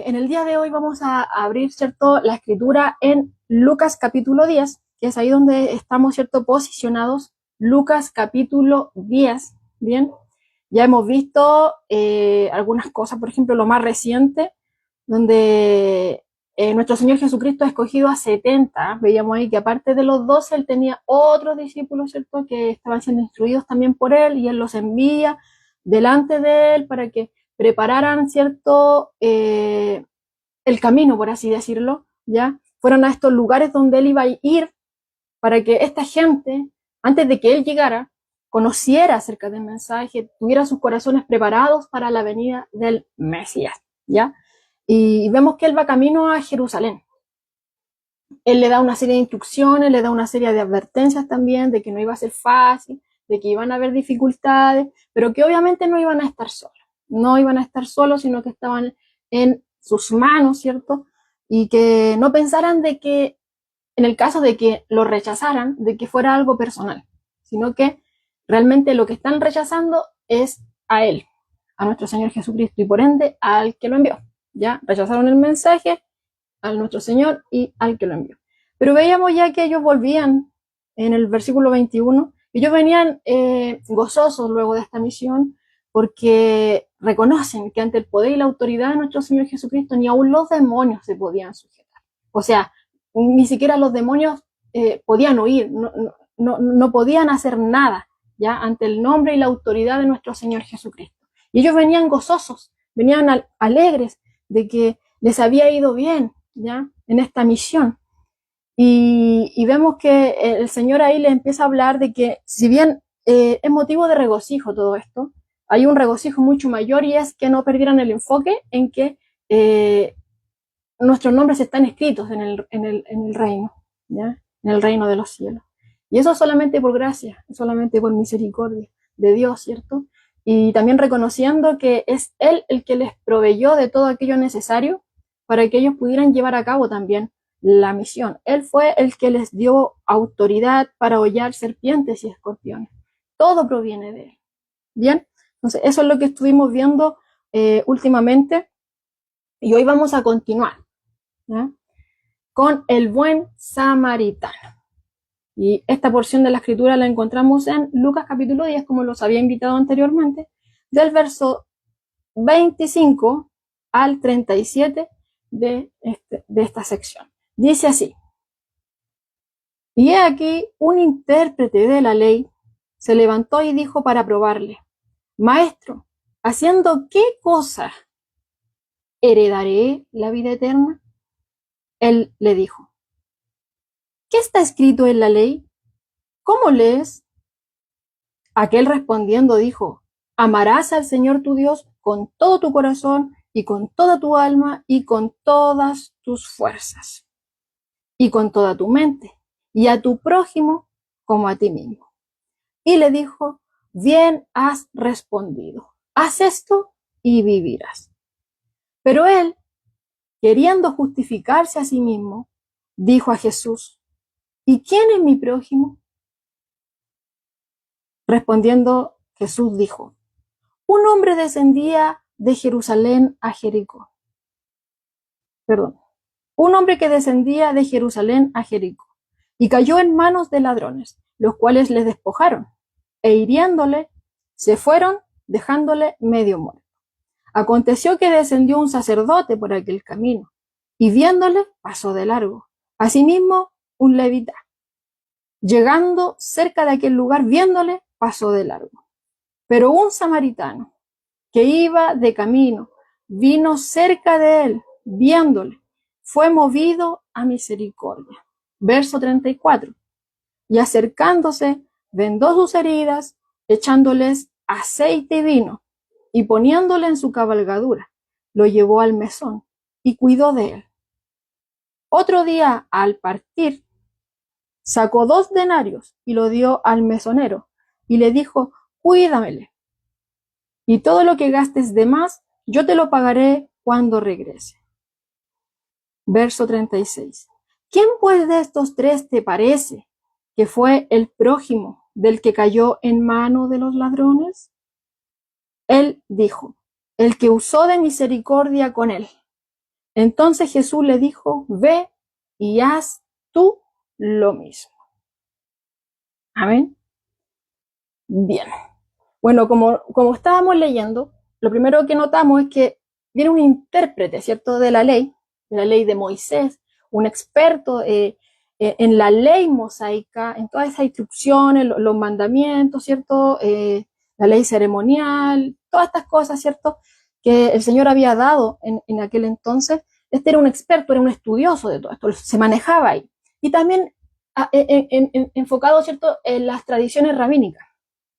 en el día de hoy vamos a abrir, ¿cierto?, la escritura en Lucas capítulo 10, que es ahí donde estamos, ¿cierto?, posicionados. Lucas capítulo 10, ¿bien? Ya hemos visto algunas cosas, por ejemplo, lo más reciente, donde nuestro Señor Jesucristo ha escogido a 70. Veíamos ahí que aparte de los 12, Él tenía otros discípulos, ¿cierto?, que estaban siendo instruidos también por Él, y Él los envía delante de Él para que prepararan, ¿cierto?, el camino, por así decirlo, ¿ya? Fueron a estos lugares donde Él iba a ir para que esta gente, antes de que Él llegara, conociera acerca del mensaje, tuviera sus corazones preparados para la venida del Mesías, ¿ya? Y vemos que Él va camino a Jerusalén. Él le da una serie de instrucciones, le da una serie de advertencias también de que no iba a ser fácil, de que iban a haber dificultades, pero que obviamente no iban a estar solos. No iban a estar solos, sino que estaban en sus manos, ¿cierto? Y que no pensaran de que, en el caso de que lo rechazaran, de que fuera algo personal, sino que realmente lo que están rechazando es a Él, a nuestro Señor Jesucristo, y por ende al que lo envió. Ya rechazaron el mensaje, a nuestro Señor y al que lo envió. Pero veíamos ya que ellos volvían en el versículo 21, ellos venían gozosos luego de esta misión, porque reconocen que ante el poder y la autoridad de nuestro Señor Jesucristo ni aún los demonios se podían sujetar. O sea, ni siquiera los demonios podían oír, no podían hacer nada, ya, ante el nombre y la autoridad de nuestro Señor Jesucristo. Y ellos venían gozosos, venían alegres de que les había ido bien, ¿ya?, en esta misión. Y vemos que el Señor ahí les empieza a hablar de que, si bien es motivo de regocijo todo esto, hay un regocijo mucho mayor, y es que no perdieran el enfoque en que nuestros nombres están escritos en el reino, ¿ya?, en el reino de los cielos. Y eso solamente por gracia, solamente por misericordia de Dios, ¿cierto? Y también reconociendo que es Él el que les proveyó de todo aquello necesario para que ellos pudieran llevar a cabo también la misión. Él fue el que les dio autoridad para hollar serpientes y escorpiones. Todo proviene de Él. Bien, entonces eso es lo que estuvimos viendo últimamente, y hoy vamos a continuar, ¿ya?, con el buen samaritano. Y esta porción de la escritura la encontramos en Lucas capítulo 10, como los había invitado anteriormente, del verso 25 al 37 de esta sección. Dice así: y he aquí, un intérprete de la ley se levantó y dijo para probarle: Maestro, ¿haciendo qué cosa heredaré la vida eterna? Él le dijo: ¿qué está escrito en la ley? ¿Cómo lees? Aquel respondiendo dijo: amarás al Señor tu Dios con todo tu corazón y con toda tu alma y con todas tus fuerzas y con toda tu mente, y a tu prójimo como a ti mismo. Y le dijo: bien has respondido, haz esto y vivirás. Pero él, queriendo justificarse a sí mismo, dijo a Jesús: ¿y quién es mi prójimo? Respondiendo Jesús dijo: un hombre descendía de Jerusalén a Jericó. Un hombre que descendía de Jerusalén a Jericó y cayó en manos de ladrones, los cuales le despojaron, e hiriéndole, se fueron, dejándole medio muerto. Aconteció que descendió un sacerdote por aquel camino, y viéndole, pasó de largo. Asimismo, un levita, llegando cerca de aquel lugar, viéndole, pasó de largo. Pero un samaritano que iba de camino, vino cerca de él, viéndole, fue movido a misericordia. Verso 34. Y acercándose, vendó sus heridas, echándoles aceite y vino, y poniéndole en su cabalgadura, lo llevó al mesón y cuidó de él. Otro día, al partir, sacó 2 denarios y lo dio al mesonero, y le dijo: cuídamele, y todo lo que gastes de más, yo te lo pagaré cuando regrese. Verso 36. ¿Quién pues de estos 3 te parece que fue el prójimo del que cayó en mano de los ladrones? Él dijo: el que usó de misericordia con él. Entonces Jesús le dijo, ve y haz tú lo mismo. Amén. Bien. Bueno, como estábamos leyendo, lo primero que notamos es que viene un intérprete, ¿cierto?, de la ley de Moisés, un experto en la ley mosaica, en todas esas instrucciones, los mandamientos, ¿cierto?, la ley ceremonial, todas estas cosas, ¿cierto?, que el Señor había dado en aquel entonces. Este era un experto, era un estudioso de todo esto, se manejaba ahí. Y también enfocado, ¿cierto?, en las tradiciones rabínicas,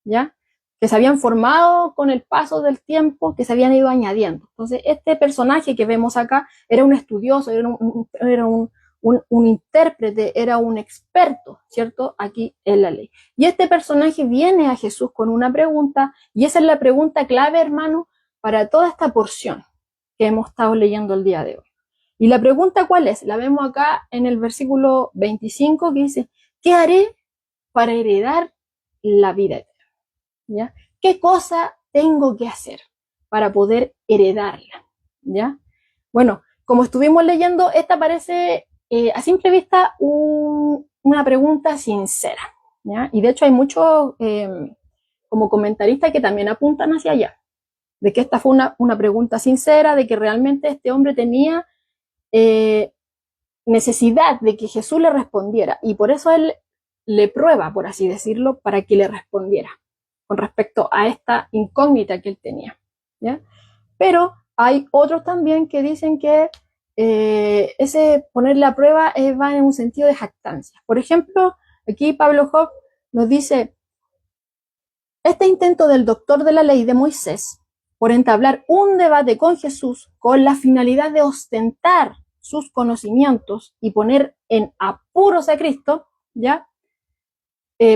¿ya?, que se habían formado con el paso del tiempo, que se habían ido añadiendo. Entonces, este personaje que vemos acá era un estudioso, era un intérprete, era un experto, ¿cierto?, aquí en la ley. Y este personaje viene a Jesús con una pregunta, y esa es la pregunta clave, hermano, para toda esta porción que hemos estado leyendo el día de hoy. Y la pregunta, ¿cuál es? La vemos acá en el versículo 25, que dice, ¿qué haré para heredar la vida eterna? ¿Ya? ¿Qué cosa tengo que hacer para poder heredarla? ¿Ya? Bueno, como estuvimos leyendo, esta parece a simple vista una pregunta sincera, ¿ya? Y de hecho hay muchos como comentaristas que también apuntan hacia allá, de que esta fue una pregunta sincera, de que realmente este hombre tenía necesidad de que Jesús le respondiera, y por eso él le prueba, por así decirlo, para que le respondiera con respecto a esta incógnita que él tenía, ¿ya? Pero hay otros también que dicen que ese ponerle a prueba va en un sentido de jactancia. Por ejemplo, aquí Pablo Hock nos dice, este intento del doctor de la ley de Moisés por entablar un debate con Jesús con la finalidad de ostentar sus conocimientos y poner en apuros a Cristo, ¿ya?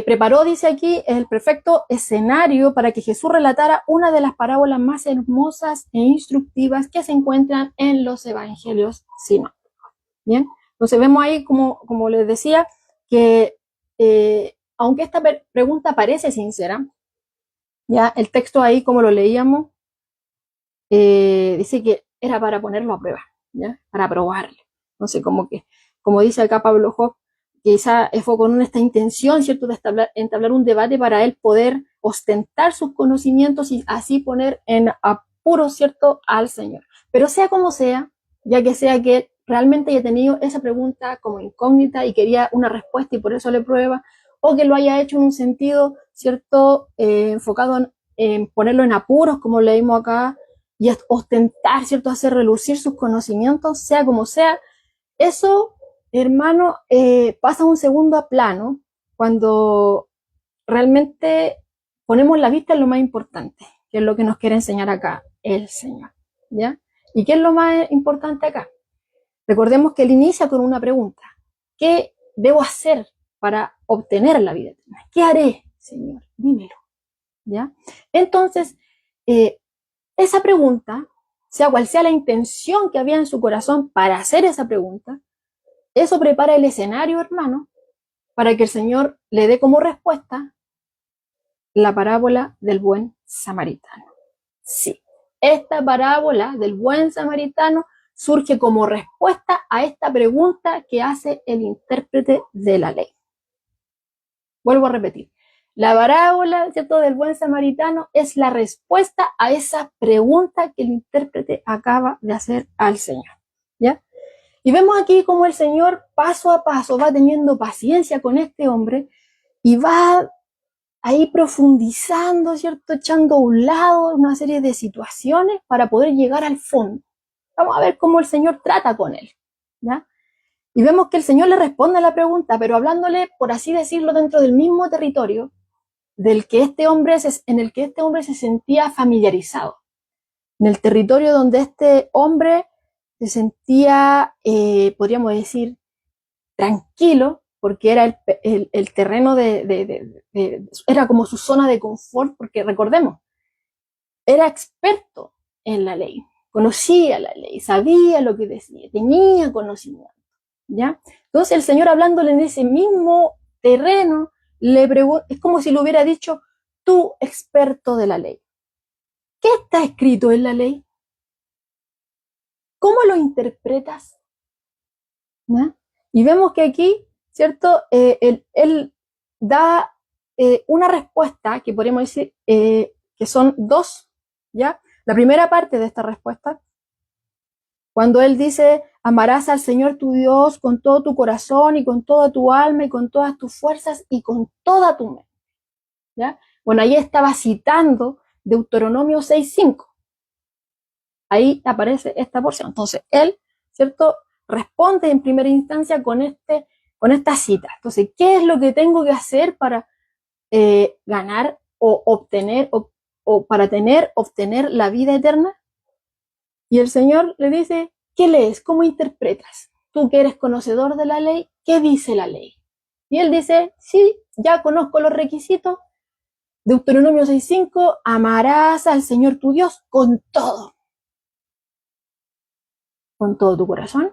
Preparó, dice aquí, el perfecto escenario para que Jesús relatara una de las parábolas más hermosas e instructivas que se encuentran en los evangelios sinópticos. Bien, entonces vemos ahí, como les decía, que aunque esta pregunta parece sincera, ya el texto ahí, como lo leíamos, dice que era para ponerlo a prueba, ¿ya? Para probarle. Entonces, como dice acá Pablo Hock, quizá fue con esta intención, ¿cierto?, de entablar un debate para él poder ostentar sus conocimientos y así poner en apuro, ¿cierto?, al Señor. Pero sea como sea, ya que sea que realmente haya tenido esa pregunta como incógnita y quería una respuesta y por eso le prueba, o que lo haya hecho en un sentido, ¿cierto?, enfocado en ponerlo en apuros, como leímos acá, y ostentar, ¿cierto?, hacer relucir sus conocimientos, sea como sea, eso, hermano, pasa a un segundo plano cuando realmente ponemos la vista en lo más importante, que es lo que nos quiere enseñar acá el Señor, ¿ya? ¿Y qué es lo más importante acá? Recordemos que él inicia con una pregunta, ¿qué debo hacer para obtener la vida eterna? ¿Qué haré, Señor? Dímelo, ¿ya? Entonces, esa pregunta, sea cual sea la intención que había en su corazón para hacer esa pregunta, eso prepara el escenario, hermano, para que el Señor le dé como respuesta la parábola del buen samaritano. Sí, esta parábola del buen samaritano surge como respuesta a esta pregunta que hace el intérprete de la ley. Vuelvo a repetir, la parábola, ¿cierto?, del buen samaritano es la respuesta a esa pregunta que el intérprete acaba de hacer al Señor, ¿ya? Y vemos aquí cómo el Señor paso a paso va teniendo paciencia con este hombre y va ahí profundizando, ¿cierto?, echando a un lado una serie de situaciones para poder llegar al fondo. Vamos a ver cómo el Señor trata con él, ¿ya? Y vemos que el Señor le responde a la pregunta, pero hablándole, por así decirlo, dentro del mismo territorio en el que este hombre se sentía familiarizado, en el territorio donde este hombre se sentía, podríamos decir, tranquilo, porque era el terreno era como su zona de confort, porque recordemos, era experto en la ley, conocía la ley, sabía lo que decía, tenía conocimiento, ¿ya? Entonces el Señor, hablándole en ese mismo terreno, le pregunta, es como si le hubiera dicho, tú, experto de la ley, ¿qué está escrito en la ley? ¿cómo lo interpretas? ¿Ya? Y vemos que aquí, ¿cierto? Él da una respuesta que podríamos decir que son dos, ¿ya? La primera parte de esta respuesta, cuando él dice, amarás al Señor tu Dios con todo tu corazón y con toda tu alma y con todas tus fuerzas y con toda tu mente, ¿ya? Bueno, ahí estaba citando Deuteronomio 6:5. Ahí aparece esta porción. Entonces, él, ¿cierto?, responde en primera instancia con esta cita. Entonces, ¿qué es lo que tengo que hacer para ganar o obtener o para obtener la vida eterna? Y el Señor le dice, ¿qué lees? ¿Cómo interpretas? Tú que eres conocedor de la ley, ¿qué dice la ley? Y él dice, sí, ya conozco los requisitos. Deuteronomio 6:5, amarás al Señor tu Dios con todo tu corazón,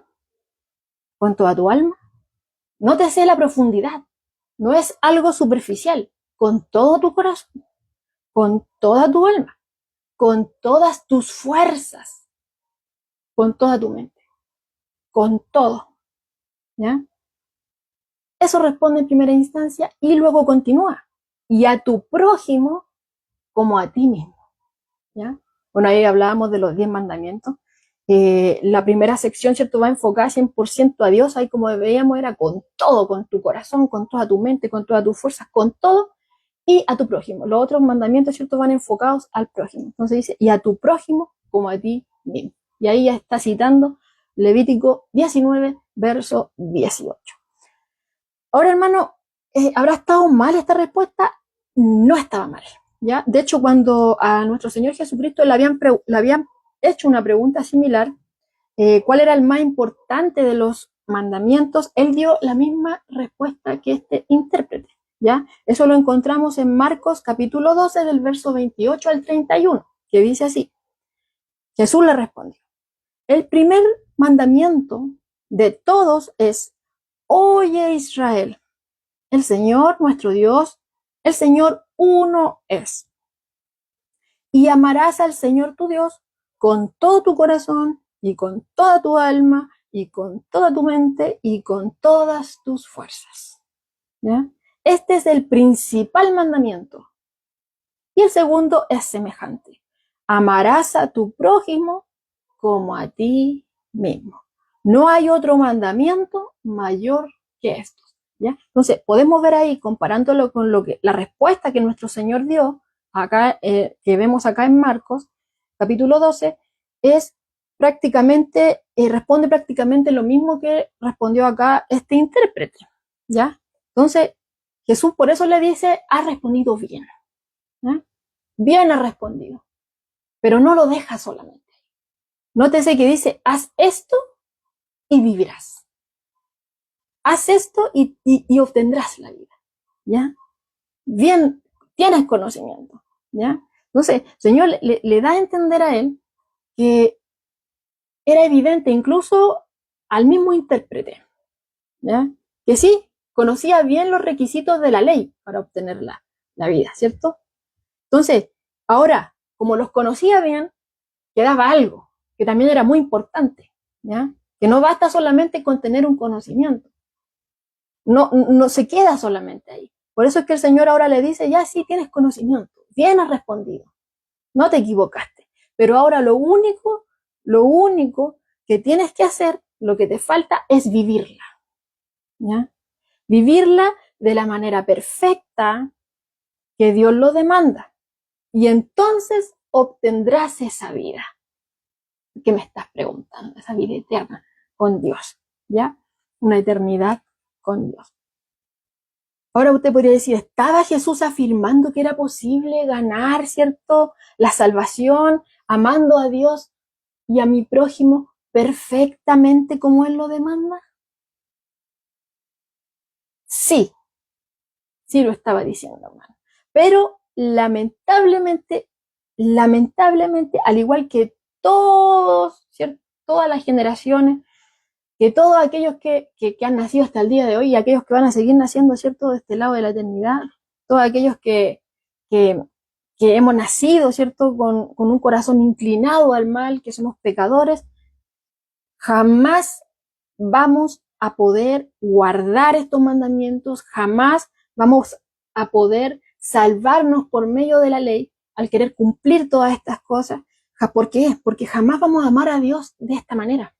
con toda tu alma. Nótese la profundidad, no es algo superficial, con todo tu corazón, con toda tu alma, con todas tus fuerzas, con toda tu mente, con todo, ¿ya? Eso responde en primera instancia y luego continúa. Y a tu prójimo como a ti mismo, ¿ya? Bueno, ahí hablábamos de los 10 mandamientos. La primera sección, ¿cierto?, va enfocada 100% a Dios. Ahí, como veíamos, era con todo, con tu corazón, con toda tu mente, con todas tus fuerzas, con todo, y a tu prójimo. Los otros mandamientos, ¿cierto?, van enfocados al prójimo. Entonces dice, y a tu prójimo como a ti mismo. Y ahí ya está citando Levítico 19, verso 18. Ahora, hermano, ¿habrá estado mal esta respuesta? No estaba mal, ¿ya? De hecho, cuando a nuestro Señor Jesucristo le habían hecho una pregunta similar, ¿cuál era el más importante de los mandamientos? Él dio la misma respuesta que este intérprete, ¿ya? Eso lo encontramos en Marcos capítulo 12, del verso 28 al 31, que dice así. Jesús le respondió, el primer mandamiento de todos es, oye Israel, el Señor nuestro Dios, el Señor uno es. Y amarás al Señor tu Dios con todo tu corazón y con toda tu alma y con toda tu mente y con todas tus fuerzas, ¿ya? Este es el principal mandamiento. Y el segundo es semejante. Amarás a tu prójimo como a ti mismo. No hay otro mandamiento mayor que estos, ¿ya? Entonces, podemos ver ahí, comparándolo con la respuesta que nuestro Señor dio, acá, que vemos acá en Marcos, capítulo 12, es prácticamente, responde prácticamente lo mismo que respondió acá este intérprete, ¿ya? Entonces, Jesús por eso le dice, has respondido bien, ¿ya? Bien has respondido, pero no lo deja solamente. Nótese que dice, haz esto y vivirás. Haz esto y obtendrás la vida, ¿ya? Bien, tienes conocimiento, ¿ya? Entonces, el Señor le da a entender a él que era evidente, incluso al mismo intérprete, ¿ya? Que sí, conocía bien los requisitos de la ley para obtener la vida, ¿cierto? Entonces, ahora, como los conocía bien, quedaba algo que también era muy importante, ¿ya? Que no basta solamente con tener un conocimiento. No se queda solamente ahí. Por eso es que el Señor ahora le dice, ya sí tienes conocimiento, bien has respondido, no te equivocaste. Pero ahora lo único que tienes que hacer, lo que te falta es vivirla, ¿ya? Vivirla de la manera perfecta que Dios lo demanda. Y entonces obtendrás esa vida que me estás preguntando, esa vida eterna con Dios, ¿ya? Una eternidad con Dios. Ahora usted podría decir, ¿estaba Jesús afirmando que era posible ganar, cierto, la salvación, amando a Dios y a mi prójimo perfectamente como Él lo demanda? Sí, sí lo estaba diciendo, hermano. Pero lamentablemente, al igual que todos, ¿cierto? Todas las generaciones, que todos aquellos que han nacido hasta el día de hoy y aquellos que van a seguir naciendo, ¿cierto?, de este lado de la eternidad, todos aquellos que, que hemos nacido, ¿cierto?, con un corazón inclinado al mal, que somos pecadores, jamás vamos a poder guardar estos mandamientos, jamás vamos a poder salvarnos por medio de la ley al querer cumplir todas estas cosas. ¿Por qué? Porque jamás vamos a amar a Dios de esta manera.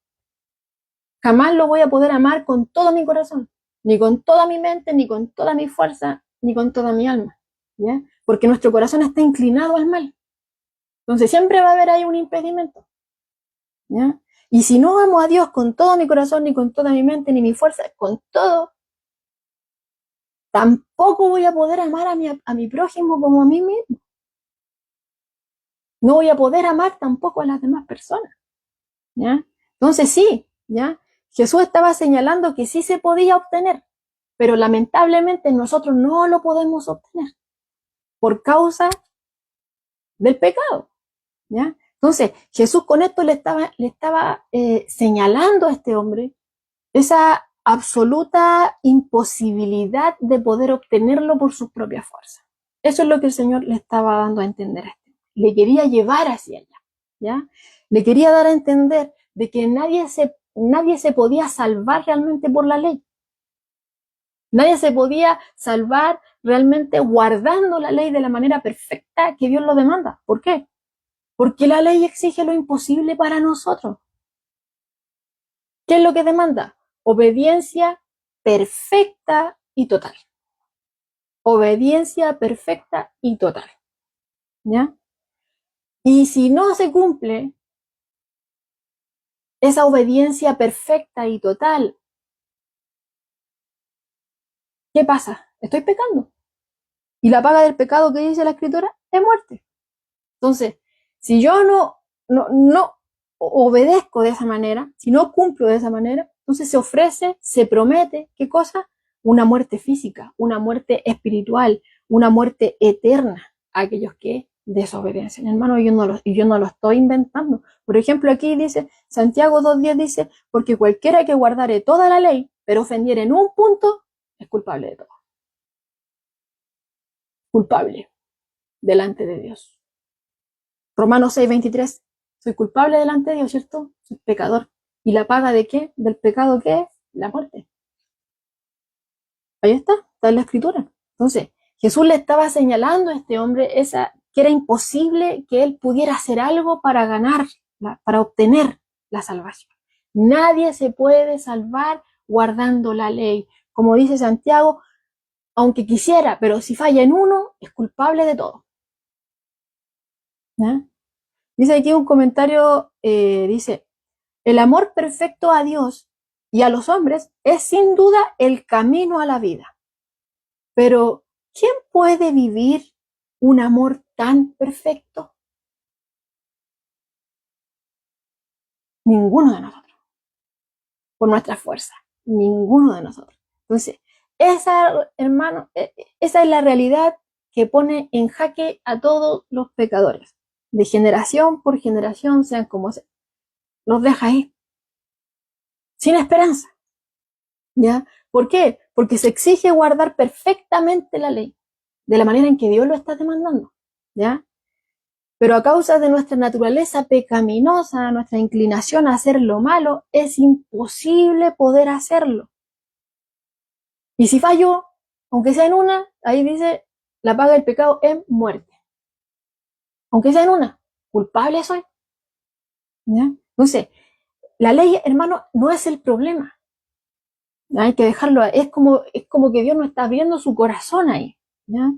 Jamás lo voy a poder amar con todo mi corazón, ni con toda mi mente, ni con toda mi fuerza, ni con toda mi alma, ¿ya? Porque nuestro corazón está inclinado al mal. Entonces siempre va a haber ahí un impedimento, ¿ya? Y si no amo a Dios con todo mi corazón, ni con toda mi mente, ni mi fuerza, con todo, tampoco voy a poder amar a mi prójimo como a mí mismo. No voy a poder amar tampoco a las demás personas, ¿ya? Entonces sí, ¿ya? Jesús estaba señalando que sí se podía obtener, pero lamentablemente nosotros no lo podemos obtener por causa del pecado, ¿ya? Entonces Jesús con esto le estaba señalando a este hombre esa absoluta imposibilidad de poder obtenerlo por sus propias fuerzas. Eso es lo que el Señor le estaba dando a entender a este. Le quería llevar hacia allá, ¿ya? Le quería dar a entender de que nadie se podía salvar realmente por la ley. Nadie se podía salvar realmente guardando la ley de la manera perfecta que Dios lo demanda. ¿Por qué? Porque la ley exige lo imposible para nosotros. ¿Qué es lo que demanda? Obediencia perfecta y total. Obediencia perfecta y total, ¿ya? Y si no se cumple esa obediencia perfecta y total, ¿qué pasa? Estoy pecando. Y la paga del pecado que dice la Escritura es muerte. Entonces, si yo no obedezco de esa manera, si no cumplo de esa manera, entonces se ofrece, se promete, ¿qué cosa? Una muerte física, una muerte espiritual, una muerte eterna a aquellos que desobedecen. Hermano, yo no lo estoy inventando. Por ejemplo, aquí dice, Santiago 2:10 dice, porque cualquiera que guardare toda la ley, pero ofendiere en un punto, es culpable de todo. Culpable delante de Dios. Romanos 6:23, soy culpable delante de Dios, ¿cierto? Soy pecador. ¿Y la paga de qué? Del pecado, ¿qué es? La muerte. Ahí está en la Escritura. Entonces, Jesús le estaba señalando a este hombre que era imposible que él pudiera hacer algo para ganar, para obtener la salvación. Nadie se puede salvar guardando la ley. Como dice Santiago, aunque quisiera, pero si falla en uno, es culpable de todo. ¿Ya? Dice aquí un comentario, dice, el amor perfecto a Dios y a los hombres es sin duda el camino a la vida. Pero, ¿quién puede vivir un amor tan perfecto? Ninguno de nosotros. Por nuestra fuerza. Ninguno de nosotros. Entonces, hermano, esa es la realidad que pone en jaque a todos los pecadores. De generación por generación, sean como sean. Los deja ahí. Sin esperanza. ¿Ya? ¿Por qué? Porque se exige guardar perfectamente la ley, de la manera en que Dios lo está demandando, ¿ya? Pero a causa de nuestra naturaleza pecaminosa, nuestra inclinación a hacer lo malo, es imposible poder hacerlo. Y si fallo, aunque sea en una, ahí dice, la paga del pecado es muerte. Aunque sea en una, culpable soy. ¿Ya? Entonces, la ley, hermano, no es el problema. Hay que dejarlo, es como que Dios no está abriendo su corazón ahí, ¿ya?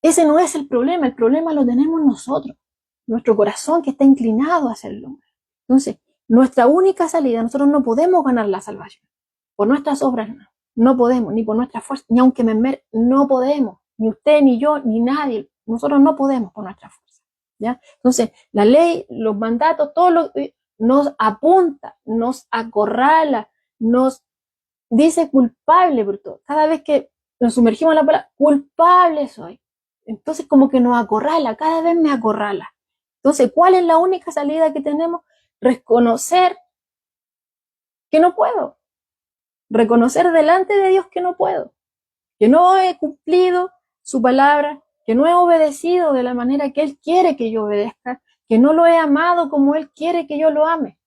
Ese no es el problema lo tenemos nosotros, nuestro corazón que está inclinado a hacerlo. Entonces, nuestra única salida, nosotros no podemos ganar la salvación, por nuestras obras no podemos, ni por nuestra fuerza, ni aunque no podemos, ni usted, ni yo, ni nadie, nosotros no podemos por nuestra fuerza, ¿ya? Entonces, la ley, los mandatos, todo nos apunta, nos acorrala, nos dice culpable por todo. Cada vez que nos sumergimos en la palabra, culpable soy. Entonces como que nos acorrala, cada vez me acorrala. Entonces, ¿cuál es la única salida que tenemos? Reconocer que no puedo. Reconocer delante de Dios que no puedo. Que no he cumplido su palabra, que no he obedecido de la manera que Él quiere que yo obedezca, que no lo he amado como Él quiere que yo lo ame.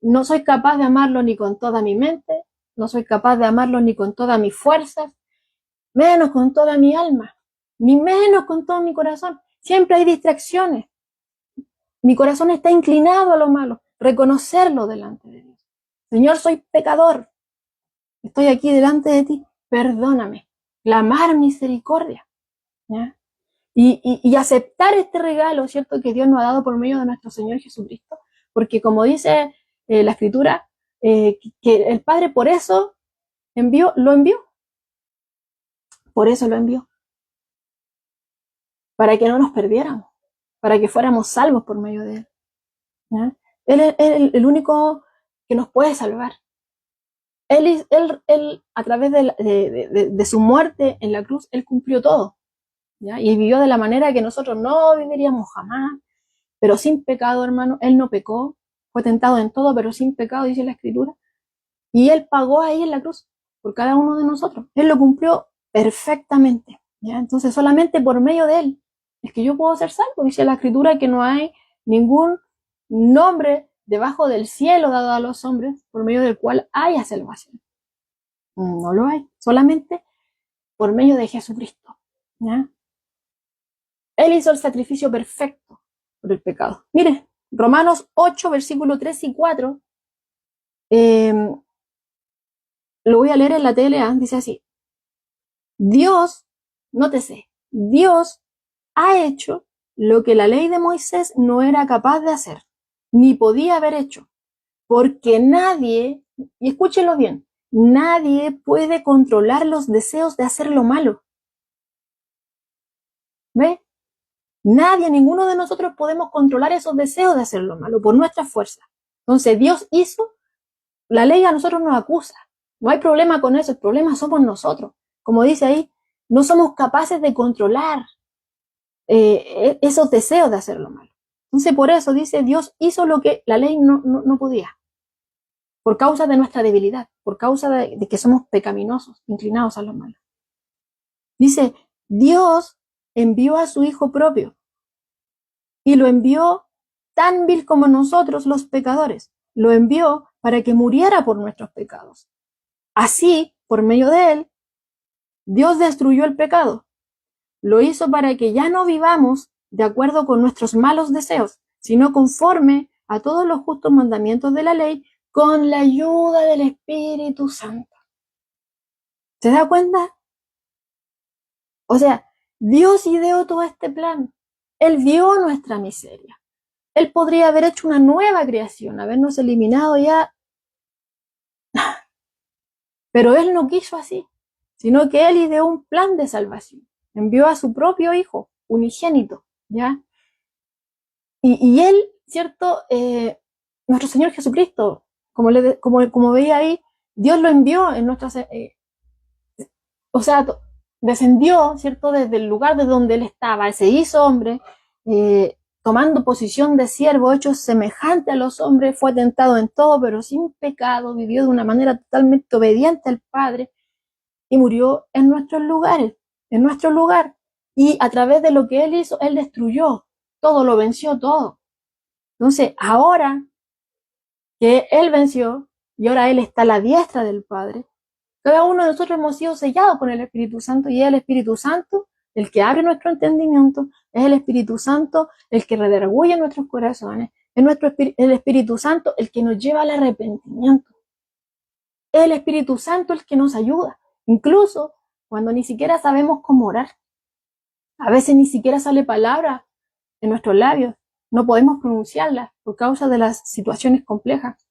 no soy capaz de amarlo ni con toda mi mente, no soy capaz de amarlo ni con todas mis fuerzas, menos con toda mi alma, ni menos con todo mi corazón. Siempre hay distracciones. Mi corazón está inclinado a lo malo. Reconocerlo delante de Dios. Señor, soy pecador. Estoy aquí delante de ti. Perdóname. Clamar misericordia. ¿Ya? Y aceptar este regalo, ¿cierto?, que Dios nos ha dado por medio de nuestro Señor Jesucristo. Porque como dice la Escritura, que el Padre por eso lo envió. Por eso lo envió. Para que no nos perdiéramos. Para que fuéramos salvos por medio de Él. ¿Ya? Él es el único que nos puede salvar. Él a través de su muerte en la cruz, Él cumplió todo. ¿Ya? Y vivió de la manera que nosotros no viviríamos jamás, pero sin pecado, hermano. Él no pecó, fue tentado en todo, pero sin pecado, dice la Escritura. Y Él pagó ahí en la cruz por cada uno de nosotros. Él lo cumplió perfectamente. ¿Ya? Entonces, solamente por medio de Él es que yo puedo ser salvo. Dice la Escritura que no hay ningún nombre debajo del cielo dado a los hombres por medio del cual haya salvación. No lo hay, solamente por medio de Jesucristo. ¿Ya? Él hizo el sacrificio perfecto por el pecado. Mire, Romanos 8, versículos 3 y 4, lo voy a leer en la TLA, dice así: Dios, nótese, Dios ha hecho lo que la ley de Moisés no era capaz de hacer, ni podía haber hecho, porque nadie, y escúchenlo bien, nadie puede controlar los deseos de hacer lo malo. ¿Ve? Nadie, ninguno de nosotros podemos controlar esos deseos de hacer lo malo por nuestra fuerza. Entonces Dios hizo, la ley a nosotros nos acusa. No hay problema con eso, el problema somos nosotros. Como dice ahí, no somos capaces de controlar esos deseos de hacer lo malo. Entonces por eso dice, Dios hizo lo que la ley no podía. Por causa de nuestra debilidad, por causa de que somos pecaminosos, inclinados a lo malo. Dice, Dios envió a su Hijo propio y lo envió tan vil como nosotros los pecadores. Lo envió para que muriera por nuestros pecados. Así, por medio de él, Dios destruyó el pecado. Lo hizo para que ya no vivamos de acuerdo con nuestros malos deseos, sino conforme a todos los justos mandamientos de la ley, con la ayuda del Espíritu Santo. ¿Se da cuenta? O sea, Dios ideó todo este plan. Él vio nuestra miseria. Él podría haber hecho una nueva creación, habernos eliminado ya. Pero Él no quiso así, sino que Él ideó un plan de salvación. Envió a su propio Hijo, unigénito, ¿ya? Y Él, ¿cierto? Nuestro Señor Jesucristo, como veía ahí, Dios lo envió en nuestras... o sea, descendió, ¿cierto? Desde el lugar de donde Él estaba, se hizo hombre, tomando posición de siervo, hecho semejante a los hombres, fue tentado en todo, pero sin pecado, vivió de una manera totalmente obediente al Padre y murió en nuestros lugares, en nuestro lugar. Y a través de lo que Él hizo, Él destruyó todo, lo venció todo. Entonces, ahora que Él venció y ahora Él está a la diestra del Padre, cada uno de nosotros hemos sido sellados con el Espíritu Santo y es el Espíritu Santo el que abre nuestro entendimiento, es el Espíritu Santo el que redarguye nuestros corazones, es el Espíritu Santo el que nos lleva al arrepentimiento, es el Espíritu Santo el que nos ayuda, incluso cuando ni siquiera sabemos cómo orar. A veces ni siquiera sale palabra en nuestros labios, no podemos pronunciarlas por causa de las situaciones complejas,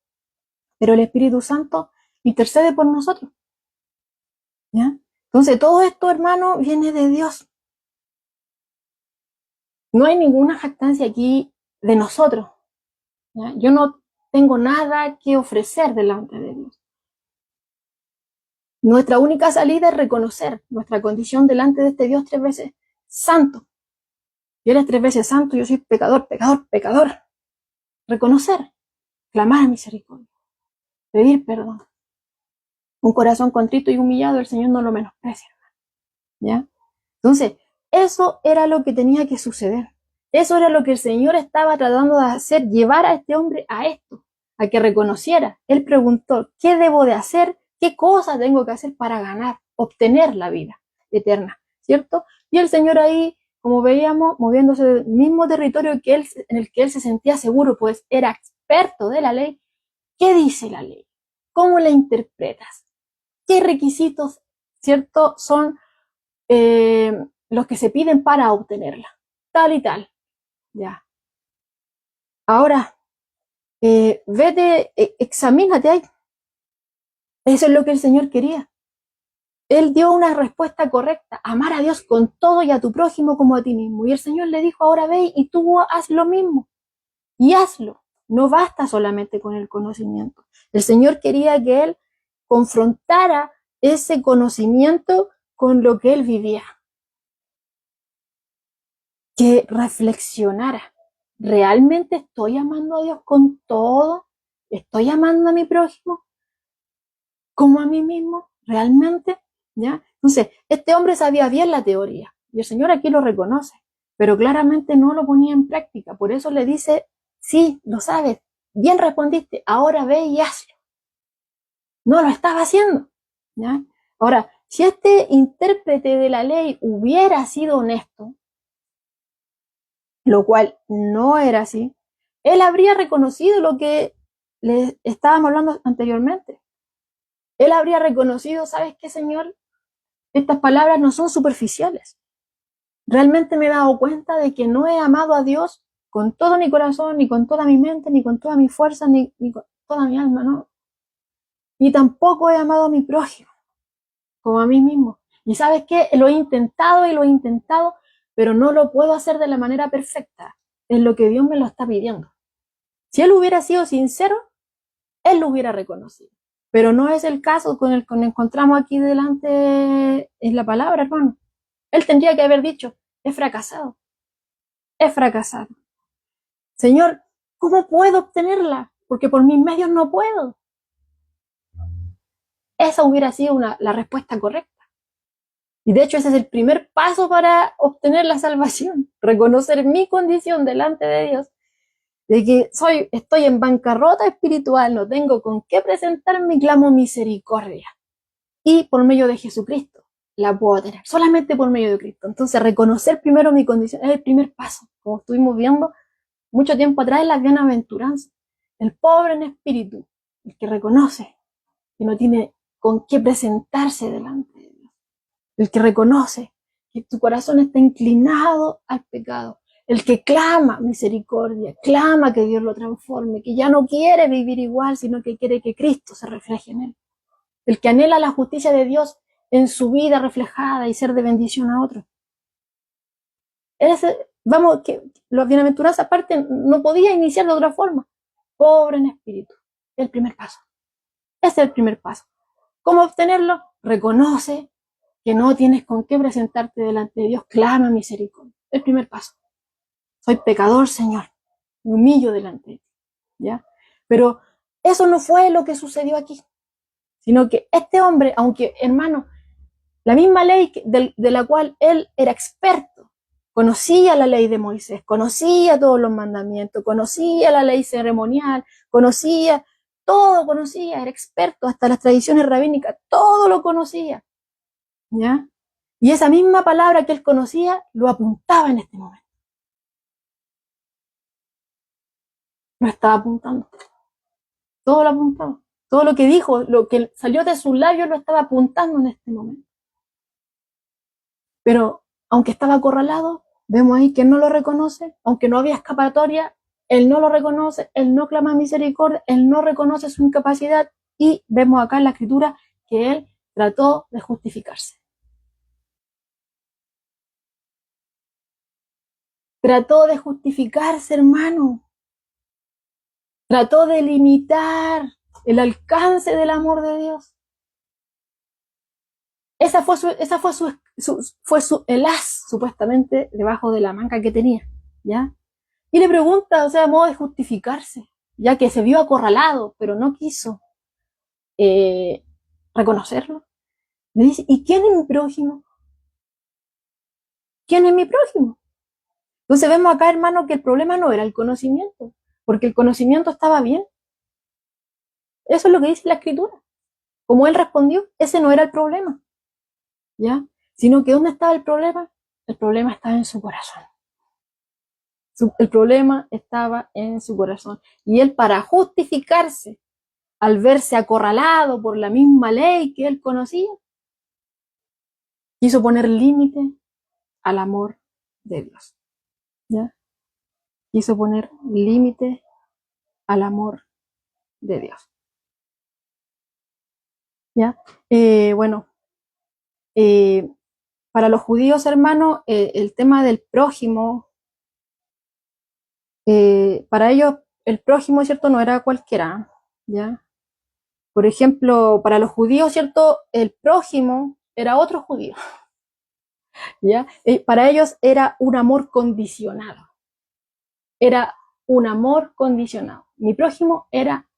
pero el Espíritu Santo intercede por nosotros. ¿Ya? Entonces todo esto, hermano, viene de Dios. No hay ninguna jactancia aquí de nosotros. ¿Ya? Yo no tengo nada que ofrecer delante de Dios. Nuestra única salida es reconocer nuestra condición delante de este Dios 3 veces santo. Y Él es 3 veces santo, yo soy pecador, pecador, pecador. Reconocer, clamar misericordia, pedir perdón. Un corazón contrito y humillado, el Señor no lo menosprecia. ¿Ya? Entonces, eso era lo que tenía que suceder. Eso era lo que el Señor estaba tratando de hacer, llevar a este hombre a esto. a que reconociera. Él preguntó, ¿qué debo de hacer? ¿Qué cosa tengo que hacer para ganar, obtener la vida eterna? ¿Cierto? Y el Señor ahí, como veíamos, moviéndose del mismo territorio que él, en el que él se sentía seguro, pues era experto de la ley. ¿Qué dice la ley? ¿Cómo la interpretas? ¿Qué requisitos, cierto, son los que se piden para obtenerla? Tal y tal. Ya. Ahora, vete, examínate ahí. Eso es lo que el Señor quería. Él dio una respuesta correcta, amar a Dios con todo y a tu prójimo como a ti mismo. Y el Señor le dijo, ahora ve y tú haz lo mismo. Y hazlo. No basta solamente con el conocimiento. El Señor quería que él confrontara ese conocimiento con lo que él vivía. Que reflexionara. ¿Realmente estoy amando a Dios con todo? ¿Estoy amando a mi prójimo como a mí mismo? ¿Realmente? ¿Ya? Entonces, este hombre sabía bien la teoría y el Señor aquí lo reconoce, pero claramente no lo ponía en práctica. Por eso le dice, sí, lo sabes, bien respondiste, ahora ve y hazlo. No lo estaba haciendo. ¿Ya? Ahora, si este intérprete de la ley hubiera sido honesto, lo cual no era así, él habría reconocido lo que le estábamos hablando anteriormente. Él habría reconocido, ¿sabes qué, Señor? Estas palabras no son superficiales. Realmente me he dado cuenta de que no he amado a Dios con todo mi corazón, ni con toda mi mente, ni con toda mi fuerza, ni con toda mi alma, ¿no? Ni tampoco he amado a mi prójimo, como a mí mismo. Y ¿sabes qué? Lo he intentado, pero no lo puedo hacer de la manera perfecta. Es lo que Dios me lo está pidiendo. Si él hubiera sido sincero, él lo hubiera reconocido. Pero no es el caso con el que nos encontramos aquí delante en la palabra, hermano. Él tendría que haber dicho, he fracasado, he fracasado. Señor, ¿cómo puedo obtenerla? Porque por mis medios no puedo. Esa hubiera sido la respuesta correcta. Y de hecho ese es el primer paso para obtener la salvación. Reconocer mi condición delante de Dios, de que estoy en bancarrota espiritual, no tengo con qué presentarme y clamo misericordia. Y por medio de Jesucristo la puedo tener, solamente por medio de Cristo. Entonces reconocer primero mi condición es el primer paso, como estuvimos viendo mucho tiempo atrás en las bienaventuranzas. El pobre en espíritu, el que reconoce que no tiene con qué presentarse delante de Dios, el que reconoce que tu corazón está inclinado al pecado, el que clama misericordia, clama que Dios lo transforme, que ya no quiere vivir igual, sino que quiere que Cristo se refleje en él, el que anhela la justicia de Dios en su vida reflejada y ser de bendición a otros. Vamos, que los bienaventuranzas aparte no podía iniciar de otra forma. Pobre en espíritu. El primer paso. Ese es el primer paso. ¿Cómo obtenerlo? Reconoce que no tienes con qué presentarte delante de Dios. Clama misericordia. El primer paso. Soy pecador, Señor. Me humillo delante de ti. ¿Ya? Pero eso no fue lo que sucedió aquí. Sino que este hombre, aunque, hermano, la misma ley de la cual él era experto, conocía la ley de Moisés, conocía todos los mandamientos, conocía la ley ceremonial, todo conocía, era experto, hasta las tradiciones rabínicas, todo lo conocía, ¿ya? Y esa misma palabra que él conocía, lo apuntaba en este momento. Lo estaba apuntando. Todo lo apuntaba. Todo lo que dijo, lo que salió de sus labios, lo estaba apuntando en este momento. Pero aunque estaba acorralado, vemos ahí que él no lo reconoce, aunque no había escapatoria, él no lo reconoce, él no clama misericordia, él no reconoce su incapacidad y vemos acá en la escritura que él trató de justificarse. Trató de justificarse, hermano. Trató de limitar el alcance del amor de Dios. Esa fue el as, supuestamente, debajo de la manga que tenía, ¿ya? Y le pregunta, o sea, a modo de justificarse, ya que se vio acorralado, pero no quiso reconocerlo. Le dice, ¿y quién es mi prójimo? ¿Quién es mi prójimo? Entonces vemos acá, hermano, que el problema no era el conocimiento, porque el conocimiento estaba bien. Eso es lo que dice la Escritura. Como él respondió, ese no era el problema, ¿ya? Sino que ¿dónde estaba el problema? El problema estaba en su corazón. El problema estaba en su corazón. Y él, para justificarse, al verse acorralado por la misma ley que él conocía, quiso poner límite al amor de Dios, ¿ya? Quiso poner límite al amor de Dios, ¿ya? Bueno, eh, para los judíos, hermanos, el tema del prójimo, para ellos el prójimo, ¿cierto? No era cualquiera, ¿ya? Por ejemplo, para los judíos, ¿cierto? El prójimo era otro judío, ¿ya? Para ellos era un amor condicionado, era un amor condicionado. Mi prójimo era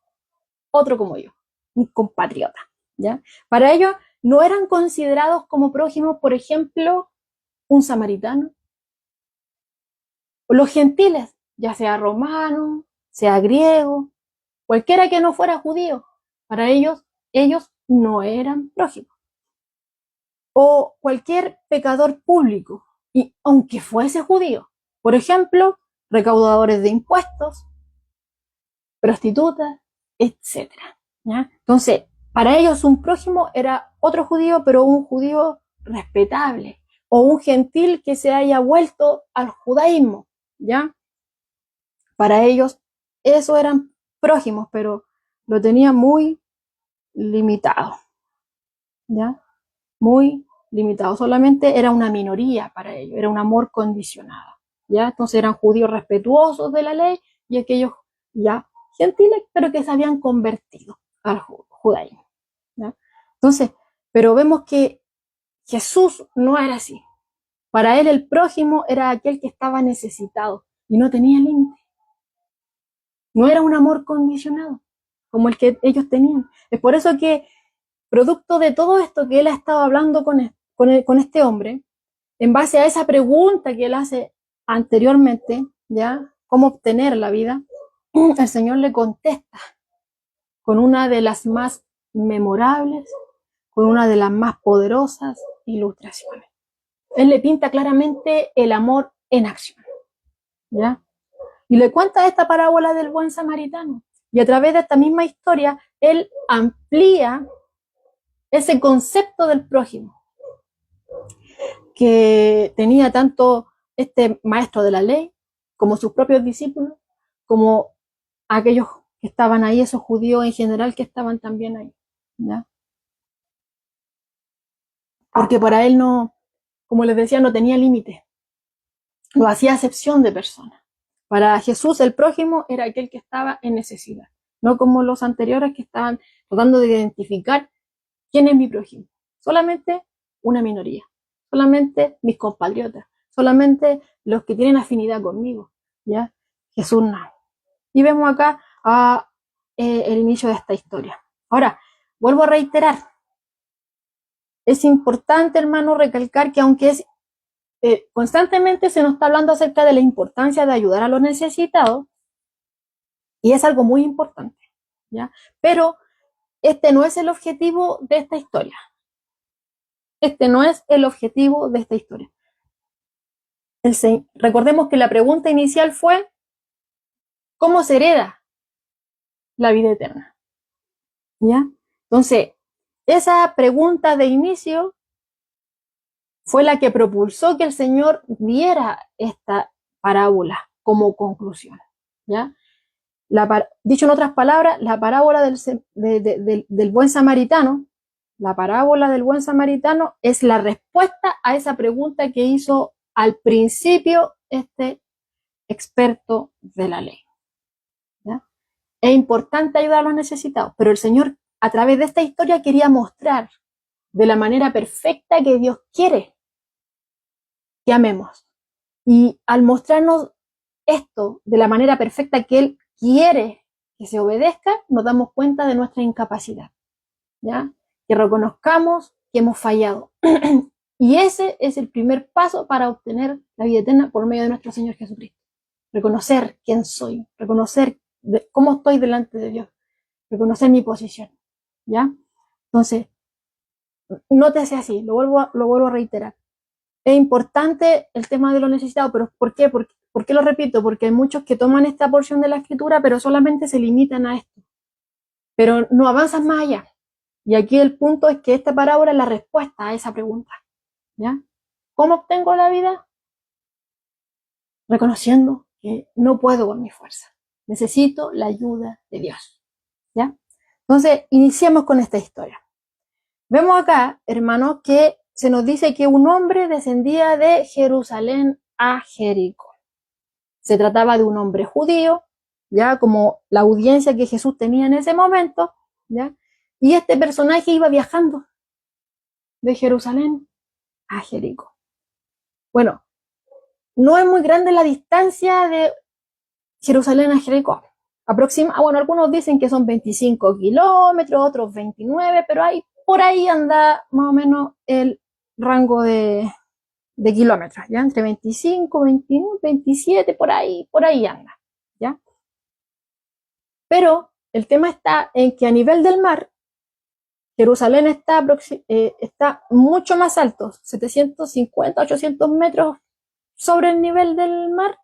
otro como yo, un compatriota, ¿ya? Para ellos no eran considerados como prójimos, por ejemplo, un samaritano, o los gentiles, ya sea romano, sea griego, cualquiera que no fuera judío, para ellos no eran prójimos. O cualquier pecador público, y aunque fuese judío, por ejemplo, recaudadores de impuestos, prostitutas, etcétera, ¿ya? Entonces, para ellos un prójimo era otro judío, pero un judío respetable, o un gentil que se haya vuelto al judaísmo, ¿ya? Para ellos, eso eran prójimos, pero lo tenían muy limitado, ¿ya? Muy limitado. Solamente era una minoría para ellos, era un amor condicionado, ¿ya? Entonces eran judíos respetuosos de la ley y aquellos ya gentiles, pero que se habían convertido al judaísmo, ¿ya? Entonces, pero vemos que Jesús no era así. Para él el prójimo era aquel que estaba necesitado y no tenía límite. No era un amor condicionado como el que ellos tenían. Es por eso que, producto de todo esto que él ha estado hablando con este hombre, en base a esa pregunta que él hace anteriormente, ¿ya? ¿Cómo obtener la vida? El Señor le contesta con una de las más memorables, con una de las más poderosas ilustraciones. Él le pinta claramente el amor en acción, ¿ya? Y le cuenta esta parábola del buen samaritano. Y a través de esta misma historia, él amplía ese concepto del prójimo que tenía tanto este maestro de la ley como sus propios discípulos, como aquellos que estaban ahí, esos judíos en general que estaban también ahí, ¿ya? Porque para él no, como les decía, no tenía límite, no hacía acepción de personas. Para Jesús el prójimo era aquel que estaba en necesidad, no como los anteriores que estaban tratando de identificar quién es mi prójimo. Solamente una minoría, solamente mis compatriotas, solamente los que tienen afinidad conmigo, ¿ya? Jesús no. Y vemos acá el inicio de esta historia. Ahora, vuelvo a reiterar, es importante, hermano, recalcar que aunque constantemente se nos está hablando acerca de la importancia de ayudar a los necesitados, y es algo muy importante, ¿ya? Pero este no es el objetivo de esta historia. Este no es el objetivo de esta historia. Recordemos que la pregunta inicial fue, ¿cómo se hereda la vida eterna? ¿Ya? Entonces, esa pregunta de inicio fue la que propulsó que el Señor diera esta parábola como conclusión, ¿ya? Dicho en otras palabras, la parábola del buen samaritano, la parábola del buen samaritano es la respuesta a esa pregunta que hizo al principio este experto de la ley, ¿ya? Es importante ayudar a los necesitados, pero el Señor a través de esta historia quería mostrar de la manera perfecta que Dios quiere que amemos. Y al mostrarnos esto de la manera perfecta que Él quiere que se obedezca, nos damos cuenta de nuestra incapacidad, ¿ya? Que reconozcamos que hemos fallado. Y ese es el primer paso para obtener la vida eterna por medio de nuestro Señor Jesucristo. Reconocer quién soy, reconocer cómo estoy delante de Dios, reconocer mi posición, ¿ya? Entonces, nótese así, lo vuelvo a reiterar. Es importante el tema de lo necesitado, pero ¿por qué? ¿Por qué lo repito? Porque hay muchos que toman esta porción de la escritura, pero solamente se limitan a esto, pero no avanzan más allá. Y aquí el punto es que esta parábola es la respuesta a esa pregunta, ¿ya? ¿Cómo obtengo la vida? Reconociendo que no puedo con mi fuerza. Necesito la ayuda de Dios, ¿ya? Entonces, iniciemos con esta historia. Vemos acá, hermanos, que se nos dice que un hombre descendía de Jerusalén a Jericó. Se trataba de un hombre judío, ya como la audiencia que Jesús tenía en ese momento, ¿ya? Y este personaje iba viajando de Jerusalén a Jericó. Bueno, no es muy grande la distancia de Jerusalén a Jericó. Bueno, algunos dicen que son 25 kilómetros, otros 29, pero por ahí anda más o menos el rango de kilómetros, ¿ya? Entre 25, 21, 27, por ahí anda, ¿ya? Pero el tema está en que a nivel del mar, Jerusalén está mucho más alto, 750, 800 metros sobre el nivel del mar,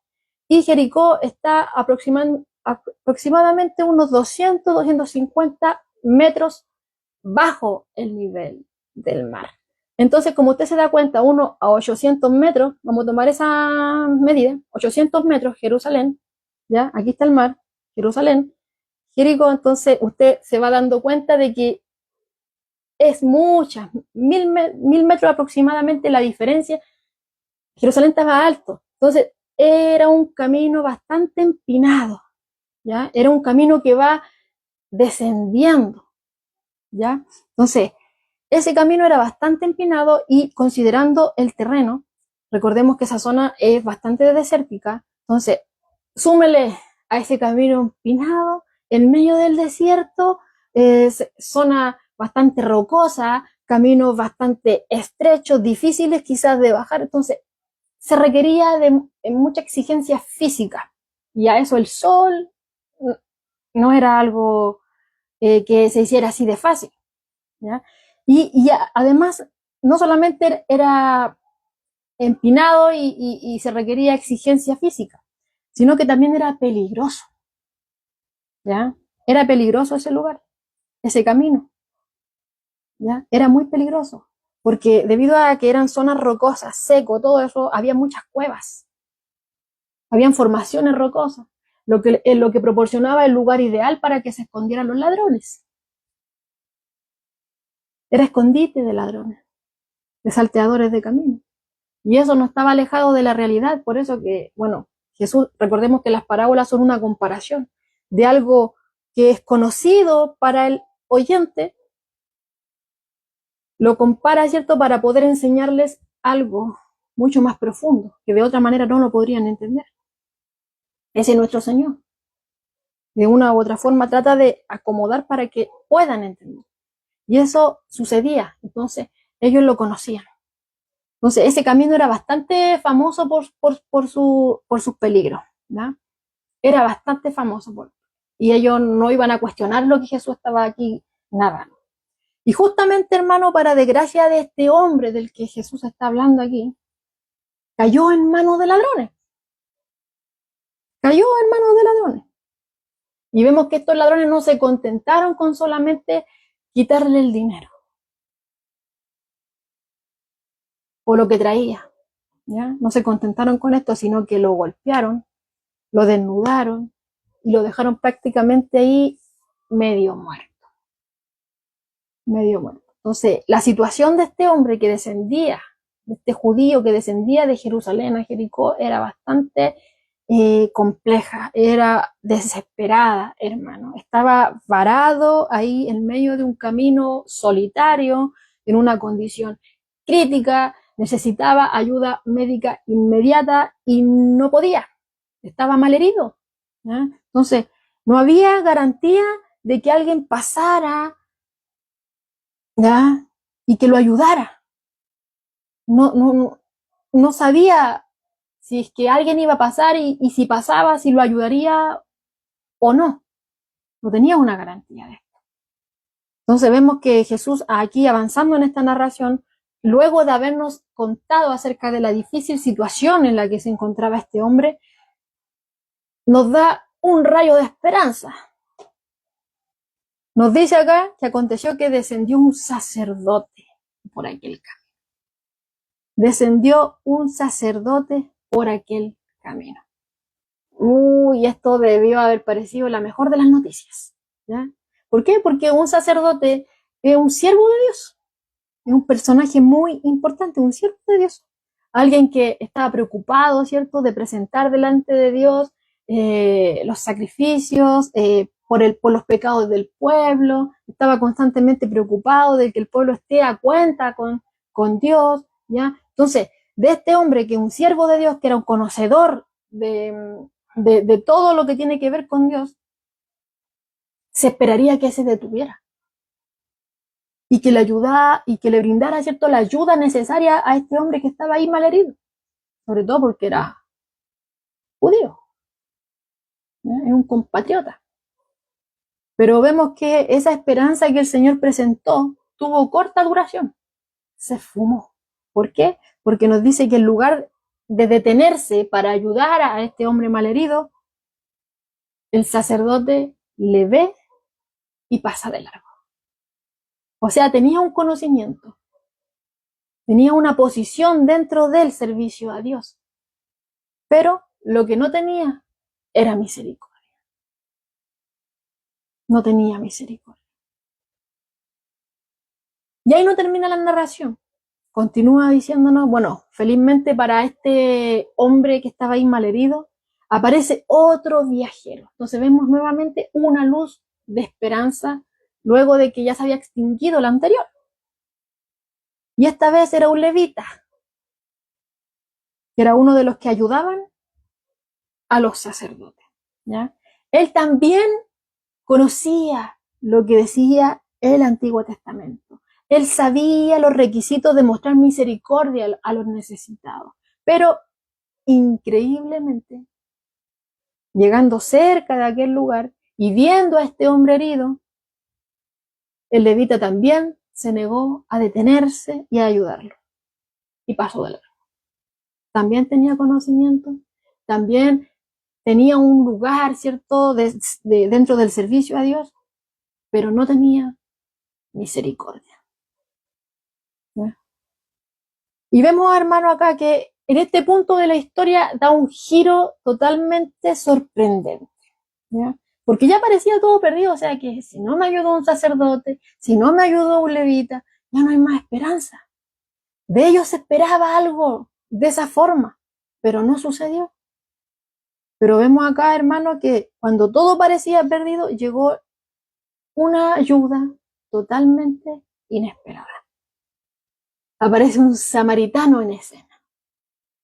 y Jericó está aproximadamente unos 200, 250 metros bajo el nivel del mar. Entonces, como usted se da cuenta, uno a 800 metros, vamos a tomar esa medida, 800 metros, Jerusalén, ¿ya? Aquí está el mar, Jerusalén, Jericó, entonces usted se va dando cuenta de que es mucha, 1000 metros aproximadamente la diferencia. Jerusalén estaba alto, entonces era un camino bastante empinado, ¿ya? Era un camino que va descendiendo, ¿ya? Entonces, ese camino era bastante empinado y considerando el terreno, recordemos que esa zona es bastante desértica, entonces, súmele a ese camino empinado, en medio del desierto, zona bastante rocosa, caminos bastante estrechos, difíciles quizás de bajar, entonces se requería de mucha exigencia física y a eso el sol no era algo que se hiciera así de fácil, ¿ya? Y además no solamente era empinado y se requería exigencia física, sino que también era peligroso, ¿ya? Era peligroso ese lugar, ese camino, ¿ya? Era muy peligroso, porque debido a que eran zonas rocosas, seco, todo eso, había muchas cuevas, habían formaciones rocosas, lo que proporcionaba el lugar ideal para que se escondieran los ladrones. Era escondite de ladrones, de salteadores de camino. Y eso no estaba alejado de la realidad, por eso que, bueno, Jesús, recordemos que las parábolas son una comparación de algo que es conocido para el oyente, lo compara, ¿cierto?, para poder enseñarles algo mucho más profundo, que de otra manera no lo podrían entender. Ese es nuestro Señor. De una u otra forma trata de acomodar para que puedan entender. Y eso sucedía, entonces ellos lo conocían. Entonces ese camino era bastante famoso por sus peligros, ¿ya? Era bastante famoso y ellos no iban a cuestionar lo que Jesús estaba aquí, nada. Y justamente, hermano, para desgracia de este hombre del que Jesús está hablando aquí, cayó en manos de ladrones. Cayó en manos de ladrones. Y vemos que estos ladrones no se contentaron con solamente quitarle el dinero o lo que traía, ¿ya? No se contentaron con esto, sino que lo golpearon, lo desnudaron y lo dejaron prácticamente ahí medio muerto. Medio muerto. Entonces, la situación de este hombre que descendía, de este judío que descendía de Jerusalén a Jericó, era bastante compleja, era desesperada, hermano. Estaba varado ahí en medio de un camino solitario, en una condición crítica, necesitaba ayuda médica inmediata y no podía, estaba mal herido, ¿ya? Entonces, no había garantía de que alguien pasara, ¿ya? Y que lo ayudara. No sabía si es que alguien iba a pasar y si pasaba, si lo ayudaría o no, no tenía una garantía de esto. Entonces vemos que Jesús aquí avanzando en esta narración, luego de habernos contado acerca de la difícil situación en la que se encontraba este hombre, nos da un rayo de esperanza. Nos dice acá que aconteció que descendió un sacerdote por aquel camino. Descendió un sacerdote por aquel camino. Uy, esto debió haber parecido la mejor de las noticias, ¿ya? ¿Por qué? Porque un sacerdote es un siervo de Dios, es un personaje muy importante, un siervo de Dios. Alguien que estaba preocupado, ¿cierto?, de presentar delante de Dios los sacrificios, por los pecados del pueblo, estaba constantemente preocupado de que el pueblo esté a cuenta con Dios, ¿ya? Entonces, de este hombre que es un siervo de Dios, que era un conocedor de todo lo que tiene que ver con Dios, se esperaría que se detuviera y que le ayudara y que le brindara, ¿cierto?, la ayuda necesaria a este hombre que estaba ahí malherido, sobre todo porque era judío, ¿eh? Es un compatriota. Pero vemos que esa esperanza que el Señor presentó tuvo corta duración, se esfumó. ¿Por qué? Porque nos dice que en lugar de detenerse para ayudar a este hombre malherido, el sacerdote le ve y pasa de largo. O sea, tenía un conocimiento, tenía una posición dentro del servicio a Dios, pero lo que no tenía era misericordia. No tenía misericordia. Y ahí no termina la narración. Continúa diciéndonos, bueno, felizmente para este hombre que estaba ahí malherido, aparece otro viajero. Entonces vemos nuevamente una luz de esperanza luego de que ya se había extinguido la anterior. Y esta vez era un levita, que era uno de los que ayudaban a los sacerdotes, ¿ya? Él también conocía lo que decía el Antiguo Testamento. Él sabía los requisitos de mostrar misericordia a los necesitados. Pero increíblemente, llegando cerca de aquel lugar y viendo a este hombre herido, el levita también se negó a detenerse y a ayudarlo. Y pasó de largo. También tenía conocimiento, también tenía un lugar, ¿cierto?, dentro del servicio a Dios, pero no tenía misericordia. ¿Ya? Y vemos, hermano, acá que en este punto de la historia da un giro totalmente sorprendente, ¿ya? Porque ya parecía todo perdido, o sea que si no me ayudó un sacerdote, si no me ayudó un levita, ya no hay más esperanza. De ellos se esperaba algo de esa forma, pero no sucedió. Pero vemos acá, hermano, que cuando todo parecía perdido, llegó una ayuda totalmente inesperada. Aparece un samaritano en escena.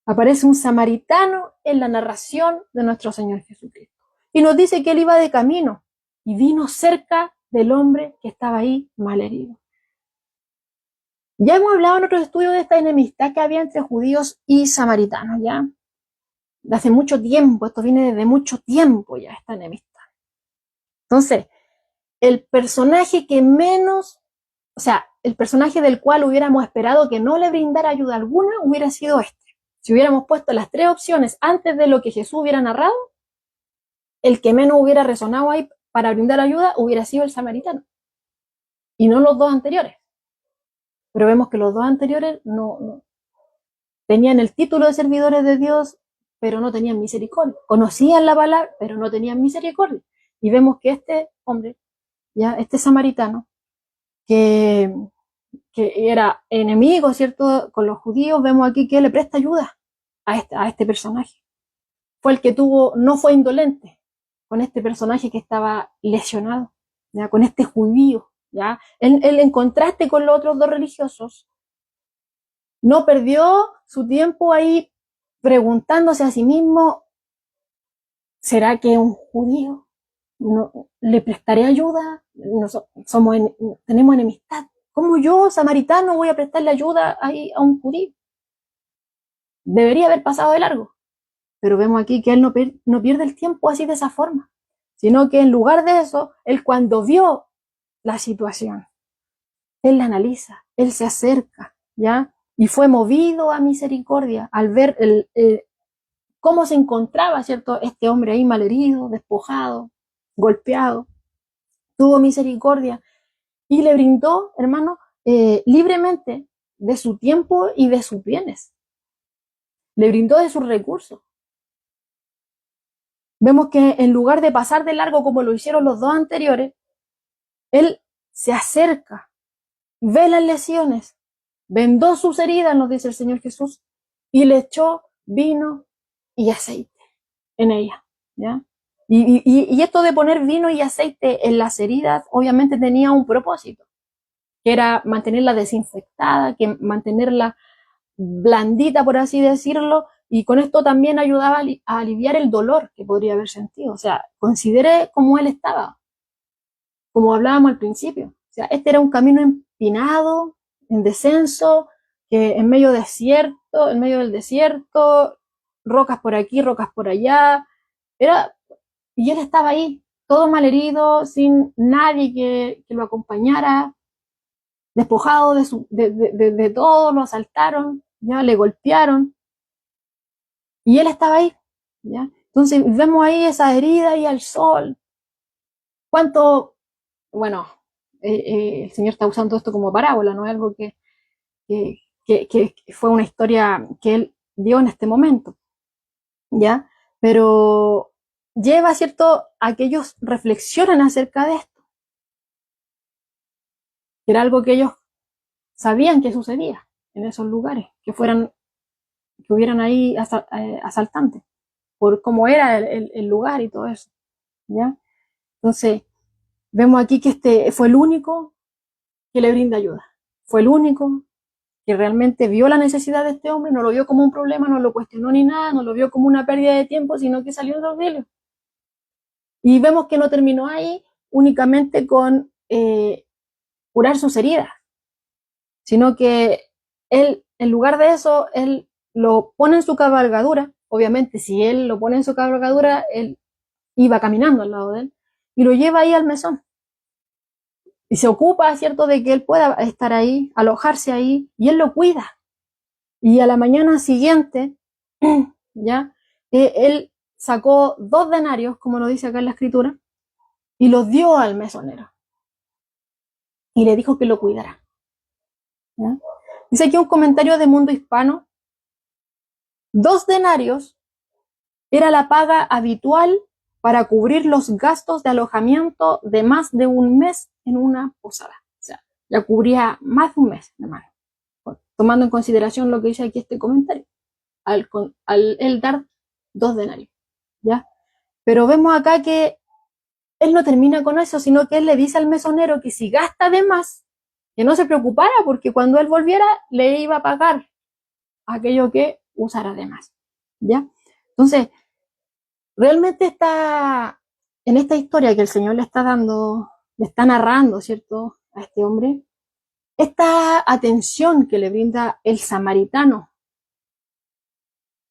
Aparece un samaritano en la narración de nuestro Señor Jesucristo. Y nos dice que él iba de camino y vino cerca del hombre que estaba ahí malherido. Ya hemos hablado en otros estudios de esta enemistad que había entre judíos y samaritanos, ¿ya? De hace mucho tiempo, esto viene desde mucho tiempo ya, esta enemistad. Entonces, el personaje que menos, o sea, el personaje del cual hubiéramos esperado que no le brindara ayuda alguna, hubiera sido este. Si hubiéramos puesto las tres opciones antes de lo que Jesús hubiera narrado, el que menos hubiera resonado ahí para brindar ayuda hubiera sido el samaritano. Y no los dos anteriores. Pero vemos que los dos anteriores no tenían el título de servidores de Dios, pero no tenían misericordia. Conocían la palabra, pero no tenían misericordia. Y vemos que este hombre, ya este samaritano, que era enemigo, ¿cierto?, con los judíos, vemos aquí que le presta ayuda a este personaje. Fue el que no fue indolente con este personaje que estaba lesionado, ¿ya?, con este judío, ¿ya? Él en contraste con los otros dos religiosos, no perdió su tiempo ahí preguntándose a sí mismo, ¿será que es un judío? ¿No, le prestaré ayuda? Tenemos enemistad. ¿Cómo yo, samaritano, voy a prestarle ayuda a un judío? Debería haber pasado de largo. Pero vemos aquí que él no pierde el tiempo así de esa forma, sino que en lugar de eso, él cuando vio la situación, él la analiza, él se acerca, ¿ya? Y fue movido a misericordia al ver cómo se encontraba, ¿cierto? Este hombre ahí malherido, despojado, golpeado. Tuvo misericordia y le brindó, hermano, libremente de su tiempo y de sus bienes. Le brindó de sus recursos. Vemos que en lugar de pasar de largo como lo hicieron los dos anteriores, él se acerca, ve las lesiones, vendó sus heridas, nos dice el Señor Jesús, y le echó vino y aceite en ella, ¿ya? Y esto de poner vino y aceite en las heridas, obviamente tenía un propósito, que era mantenerla desinfectada, que mantenerla blandita, por así decirlo, y con esto también ayudaba a aliviar el dolor que podría haber sentido. O sea, considere cómo él estaba, como hablábamos al principio. O sea, este era un camino empinado, en descenso, que en medio del desierto, rocas por aquí, rocas por allá, y él estaba ahí, todo malherido, sin nadie que lo acompañara, despojado de todo, lo asaltaron, ya le golpearon, y él estaba ahí, ¿ya? Entonces vemos ahí esa herida y al sol. ¿Cuánto? Bueno, el Señor está usando esto como parábola, no es algo que, que fue una historia que él dio en este momento, ¿ya? Pero lleva, ¿cierto?, a que ellos reflexionen acerca de esto. Era algo que ellos sabían que sucedía en esos lugares, que hubieran ahí asaltantes, por cómo era el lugar y todo eso, ¿ya? Entonces, vemos aquí que este fue el único que le brinda ayuda. Fue el único que realmente vio la necesidad de este hombre, no lo vio como un problema, no lo cuestionó ni nada, no lo vio como una pérdida de tiempo, sino que salió de auxilio. Y vemos que no terminó ahí únicamente con curar sus heridas, sino que él, en lugar de eso, él lo pone en su cabalgadura. Obviamente, si él lo pone en su cabalgadura, él iba caminando al lado de él y lo lleva ahí al mesón. Y se ocupa, ¿cierto?, de que él pueda estar ahí, alojarse ahí, y él lo cuida. Y a la mañana siguiente, ¿ya? Él sacó 2 denarios, como lo dice acá en la escritura, y los dio al mesonero. Y le dijo que lo cuidara, ¿ya? Dice aquí un comentario de Mundo Hispano: 2 denarios era la paga habitual para cubrir los gastos de alojamiento de más de un mes en una posada. O sea, la cubría más de un mes, hermano, tomando en consideración lo que dice aquí este comentario, al él dar 2 denarios, ¿ya? Pero vemos acá que él no termina con eso, sino que él le dice al mesonero que si gasta de más, que no se preocupara, porque cuando él volviera le iba a pagar aquello que usara de más, ¿ya? Entonces, realmente está en esta historia que el Señor le está dando, le está narrando, ¿cierto?, a este hombre, esta atención que le brinda el samaritano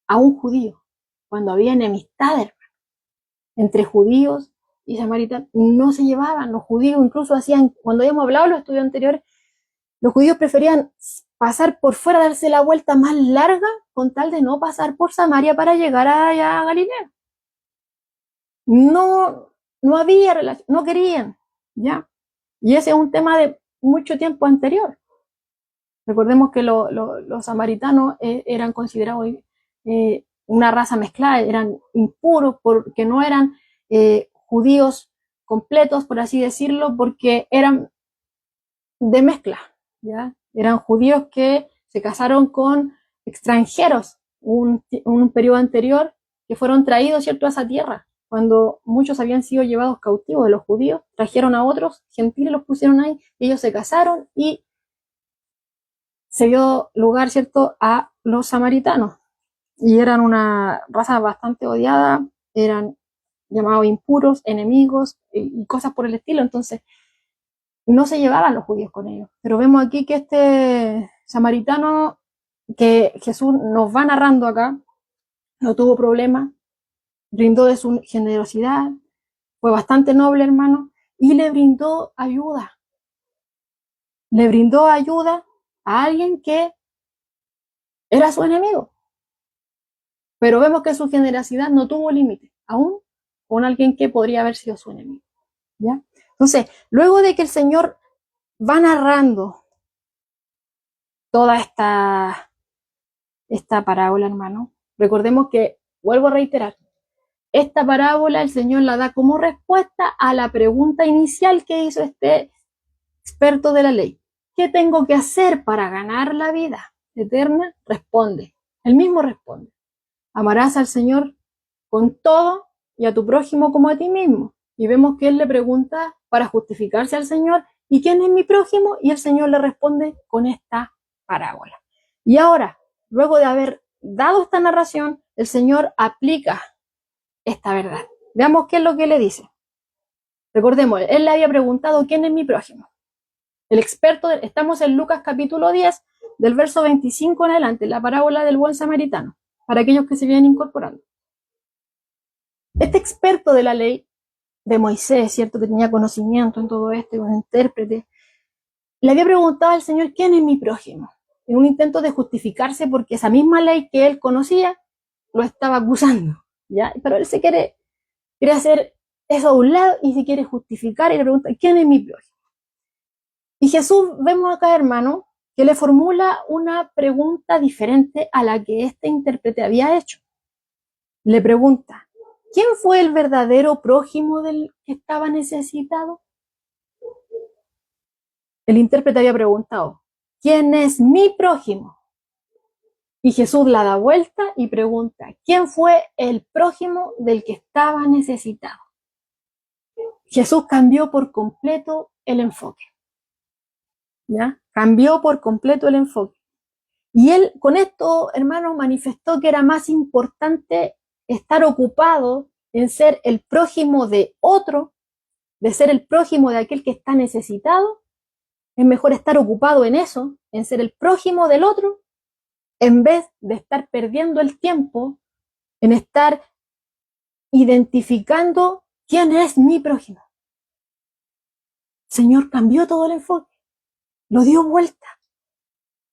a un judío, cuando había enemistad entre judíos y samaritanos, no se llevaban. Los judíos incluso hacían, cuando habíamos hablado en los estudios anteriores, los judíos preferían pasar por fuera, darse la vuelta más larga, con tal de no pasar por Samaria para llegar allá a Galilea. No, no había relación, no querían, ¿ya? Y ese es un tema de mucho tiempo anterior. Recordemos que los samaritanos eran considerados una raza mezclada, eran impuros porque no eran judíos completos, por así decirlo, porque eran de mezcla, ¿ya? Eran judíos que se casaron con extranjeros un periodo anterior, que fueron traídos, ¿cierto?, a esa tierra. Cuando muchos habían sido llevados cautivos de los judíos, trajeron a otros gentiles, los pusieron ahí, ellos se casaron y se dio lugar, ¿cierto?, a los samaritanos. Y eran una raza bastante odiada, eran llamados impuros, enemigos y cosas por el estilo. Entonces, no se llevaban los judíos con ellos. Pero vemos aquí que este samaritano que Jesús nos va narrando acá, no tuvo problema, brindó de su generosidad, fue bastante noble, hermano, y le brindó ayuda. Le brindó ayuda a alguien que era su enemigo. Pero vemos que su generosidad no tuvo límite, aún con alguien que podría haber sido su enemigo. ¿Ya? Entonces, luego de que el Señor va narrando toda esta parábola, hermano, recordemos que, vuelvo a reiterar, esta parábola el Señor la da como respuesta a la pregunta inicial que hizo este experto de la ley. ¿Qué tengo que hacer para ganar la vida eterna? Responde. Él mismo responde. Amarás al Señor con todo y a tu prójimo como a ti mismo. Y vemos que él le pregunta para justificarse al Señor, ¿y quién es mi prójimo? Y el Señor le responde con esta parábola. Y ahora, luego de haber dado esta narración, el Señor aplica esta verdad. Veamos qué es lo que le dice. Recordemos, él le había preguntado, ¿quién es mi prójimo? El experto, estamos en Lucas capítulo 10, del verso 25 en adelante, la parábola del buen samaritano, para aquellos que se vienen incorporando. Este experto de la ley de Moisés, cierto que tenía conocimiento en todo esto, un intérprete, le había preguntado al Señor, ¿quién es mi prójimo? En un intento de justificarse porque esa misma ley que él conocía lo estaba acusando, ¿ya? Pero él quiere hacer eso a un lado y se quiere justificar y le pregunta, ¿quién es mi prójimo? Y Jesús, vemos acá, hermano, que le formula una pregunta diferente a la que este intérprete había hecho. Le pregunta, ¿quién fue el verdadero prójimo del que estaba necesitado? El intérprete había preguntado, ¿quién es mi prójimo? Y Jesús la da vuelta y pregunta, ¿quién fue el prójimo del que estaba necesitado? Jesús cambió por completo el enfoque. ¿Ya? Cambió por completo el enfoque. Y él con esto, hermano, manifestó que era más importante estar ocupado en ser el prójimo de otro, de ser el prójimo de aquel que está necesitado. Es mejor estar ocupado en eso, en ser el prójimo del otro, en vez de estar perdiendo el tiempo en estar identificando quién es mi prójimo. El Señor cambió todo el enfoque, lo dio vuelta.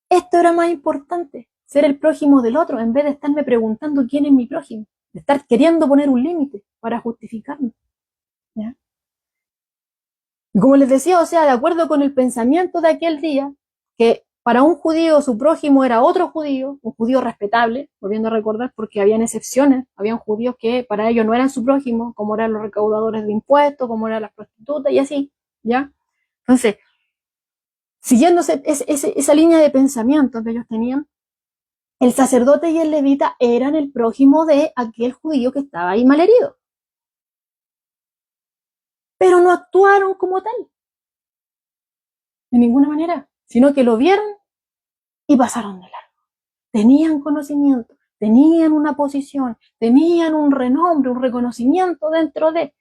Esto era más importante, ser el prójimo del otro, en vez de estarme preguntando quién es mi prójimo, de estar queriendo poner un límite para justificarme. ¿Ya? Y como les decía, o sea, de acuerdo con el pensamiento de aquel día, que para un judío su prójimo era otro judío, un judío respetable, volviendo a recordar, porque habían excepciones, habían judíos que para ellos no eran su prójimo, como eran los recaudadores de impuestos, como eran las prostitutas y así, ¿ya? Entonces, siguiendo esa línea de pensamiento que ellos tenían, el sacerdote y el levita eran el prójimo de aquel judío que estaba ahí malherido. Pero no actuaron como tal, de ninguna manera, sino que lo vieron y pasaron de largo. Tenían conocimiento, tenían una posición, tenían un renombre, un reconocimiento dentro de,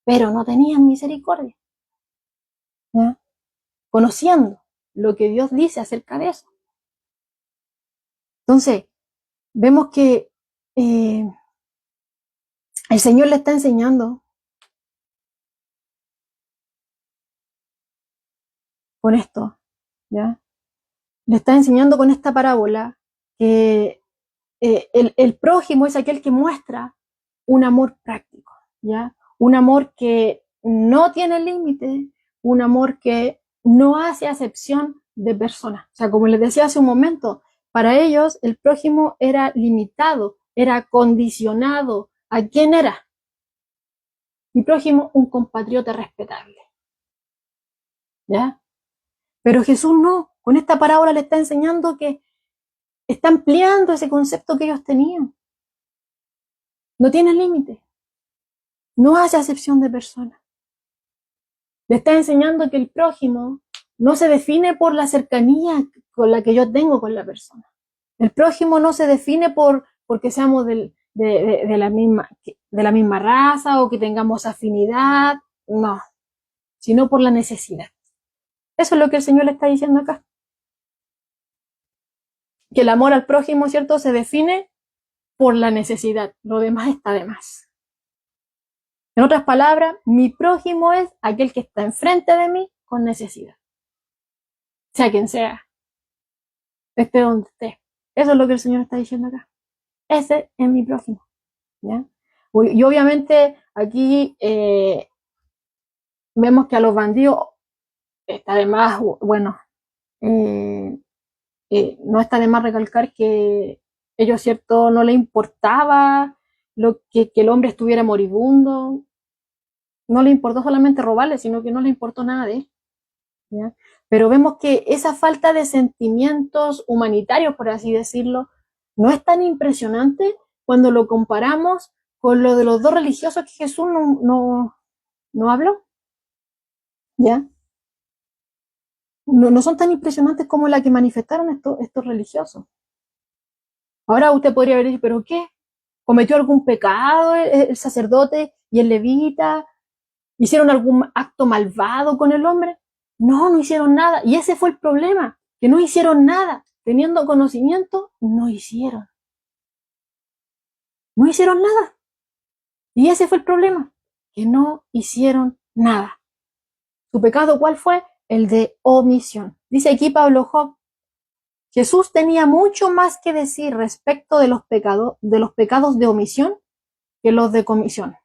pero no tenían misericordia. ¿Ya? Conociendo lo que Dios dice acerca de eso. Entonces, vemos que el Señor le está enseñando con esto, ¿ya? Le está enseñando con esta parábola que el prójimo es aquel que muestra un amor práctico, ¿ya? Un amor que no tiene límite, un amor que no hace acepción de personas. O sea, como les decía hace un momento, para ellos el prójimo era limitado, era condicionado. ¿A quién era? Mi prójimo, un compatriota respetable, ¿ya? Pero Jesús no, con esta parábola le está enseñando que está ampliando ese concepto que ellos tenían. No tiene límite. No hace acepción de personas. Le está enseñando que el prójimo no se define por la cercanía con la que yo tengo con la persona. El prójimo no se define porque seamos de la misma raza o que tengamos afinidad, no, sino por la necesidad. Eso es lo que el Señor le está diciendo acá. Que el amor al prójimo, ¿cierto?, se define por la necesidad. Lo demás está de más. En otras palabras, mi prójimo es aquel que está enfrente de mí con necesidad. Sea quien sea, esté donde esté. Eso es lo que el Señor está diciendo acá. Ese es mi prójimo. ¿Ya? Y obviamente aquí vemos que a los bandidos está de más, bueno, no está de más recalcar que ellos, cierto, no le importaba que el hombre estuviera moribundo, no le importó solamente robarle, sino que no le importó nada de él. ¿Ya? Pero vemos que esa falta de sentimientos humanitarios, por así decirlo, no es tan impresionante cuando lo comparamos con lo de los dos religiosos que Jesús no habló. ¿Ya? No son tan impresionantes como la que manifestaron estos religiosos. Ahora usted podría haber dicho, ¿pero qué? ¿Cometió algún pecado el sacerdote y el levita? ¿Hicieron algún acto malvado con el hombre? No hicieron nada. Y ese fue el problema, que no hicieron nada. Teniendo conocimiento, no hicieron. No hicieron nada. Y ese fue el problema, que no hicieron nada. ¿Su pecado cuál fue? El de omisión. Dice aquí Pablo Job, Jesús tenía mucho más que decir respecto de los pecados de omisión que los de comisión.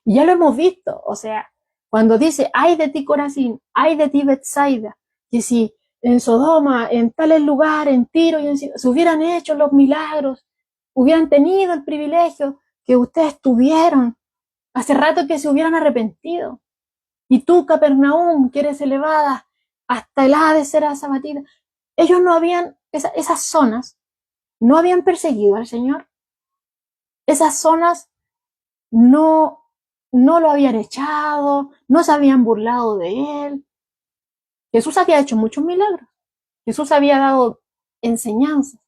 Y ya lo hemos visto, o sea, cuando dice, ay de ti Corazín, ay de ti Betsaida, que si en Sodoma, en tales lugares, en Tiro y en Sidón, se hubieran hecho los milagros, hubieran tenido el privilegio que ustedes tuvieron, hace rato que se hubieran arrepentido. Y tú, Capernaum, que eres elevada hasta el Hades serás abatida. Ellos no habían, esas zonas, no habían perseguido al Señor. Esas zonas no lo habían echado, no se habían burlado de él. Jesús había hecho muchos milagros. Jesús había dado enseñanzas.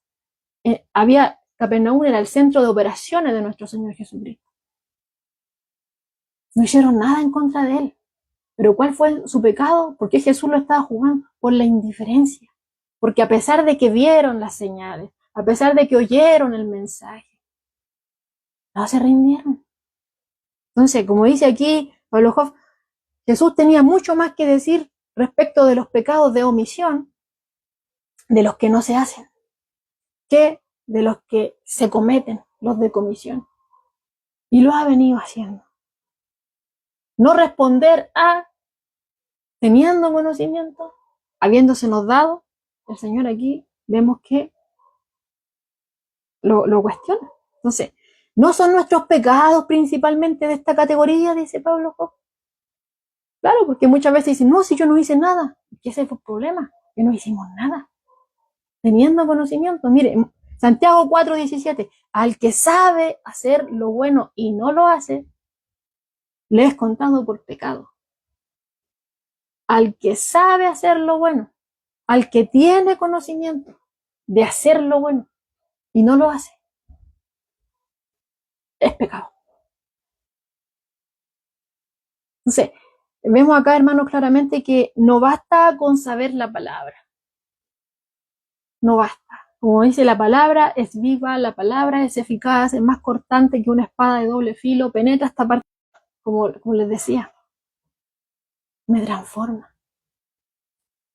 Capernaum era el centro de operaciones de nuestro Señor Jesucristo. No hicieron nada en contra de él. Pero ¿cuál fue su pecado? ¿Por qué Jesús lo estaba juzgando? Por la indiferencia. Porque a pesar de que vieron las señales, a pesar de que oyeron el mensaje, no se rindieron. Entonces, como dice aquí Pablo Job, Jesús tenía mucho más que decir respecto de los pecados de omisión, de los que no se hacen, que de los que se cometen, los de comisión. Y lo ha venido haciendo. No responder a, teniendo conocimiento, habiéndosenos dado, el Señor aquí vemos que lo cuestiona. Entonces, no son nuestros pecados principalmente de esta categoría, dice Pablo Job. Claro, porque muchas veces dicen, no, si yo no hice nada. Y ese fue el problema, que no hicimos nada. Teniendo conocimiento, mire, Santiago 4:17, al que sabe hacer lo bueno y no lo hace, le es contado por pecado. Al que sabe hacer lo bueno, al que tiene conocimiento de hacer lo bueno y no lo hace, es pecado. Entonces, vemos acá, hermanos, claramente que no basta con saber la palabra. No basta. Como dice la palabra, es viva, la palabra es eficaz, es más cortante que una espada de doble filo, penetra esta parte, como les decía, me transforma.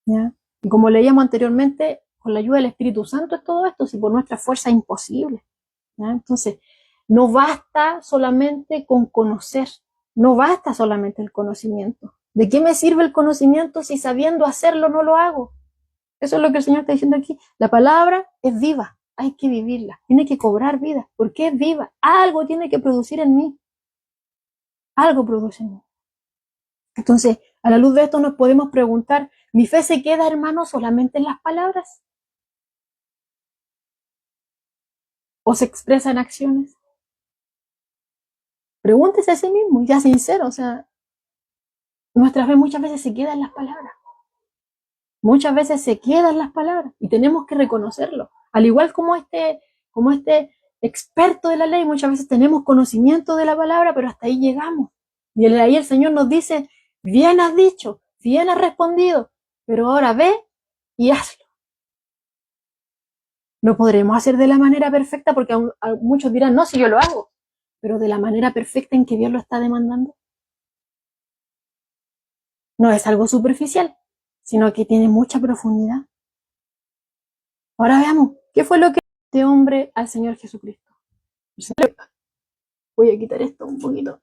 ¿Ya? Y como leíamos anteriormente, con la ayuda del Espíritu Santo es todo esto, si por nuestra fuerza es imposible. ¿Ya? Entonces, no basta solamente con conocer, no basta solamente el conocimiento. ¿De qué me sirve el conocimiento si sabiendo hacerlo no lo hago? Eso es lo que el Señor está diciendo aquí. La palabra es viva, hay que vivirla, tiene que cobrar vida. ¿Por qué es viva? Algo tiene que producir en mí. Algo produce en mí. Entonces, a la luz de esto nos podemos preguntar, ¿mi fe se queda, hermano, solamente en las palabras? ¿O se expresa en acciones? Pregúntese a sí mismo, ya sincero, o sea, nuestra fe muchas veces se queda en las palabras. Muchas veces se quedan las palabras y tenemos que reconocerlo. Al igual como este experto de la ley, muchas veces tenemos conocimiento de la palabra, pero hasta ahí llegamos. Y ahí el Señor nos dice, bien has dicho, bien has respondido, pero ahora ve y hazlo. Lo podremos hacer de la manera perfecta porque muchos dirán, no, si yo lo hago. pero de la manera perfecta en que Dios lo está demandando. No es algo superficial, sino que tiene mucha profundidad. Ahora veamos, ¿qué fue lo que este hombre al Señor Jesucristo? Voy a quitar esto un poquito.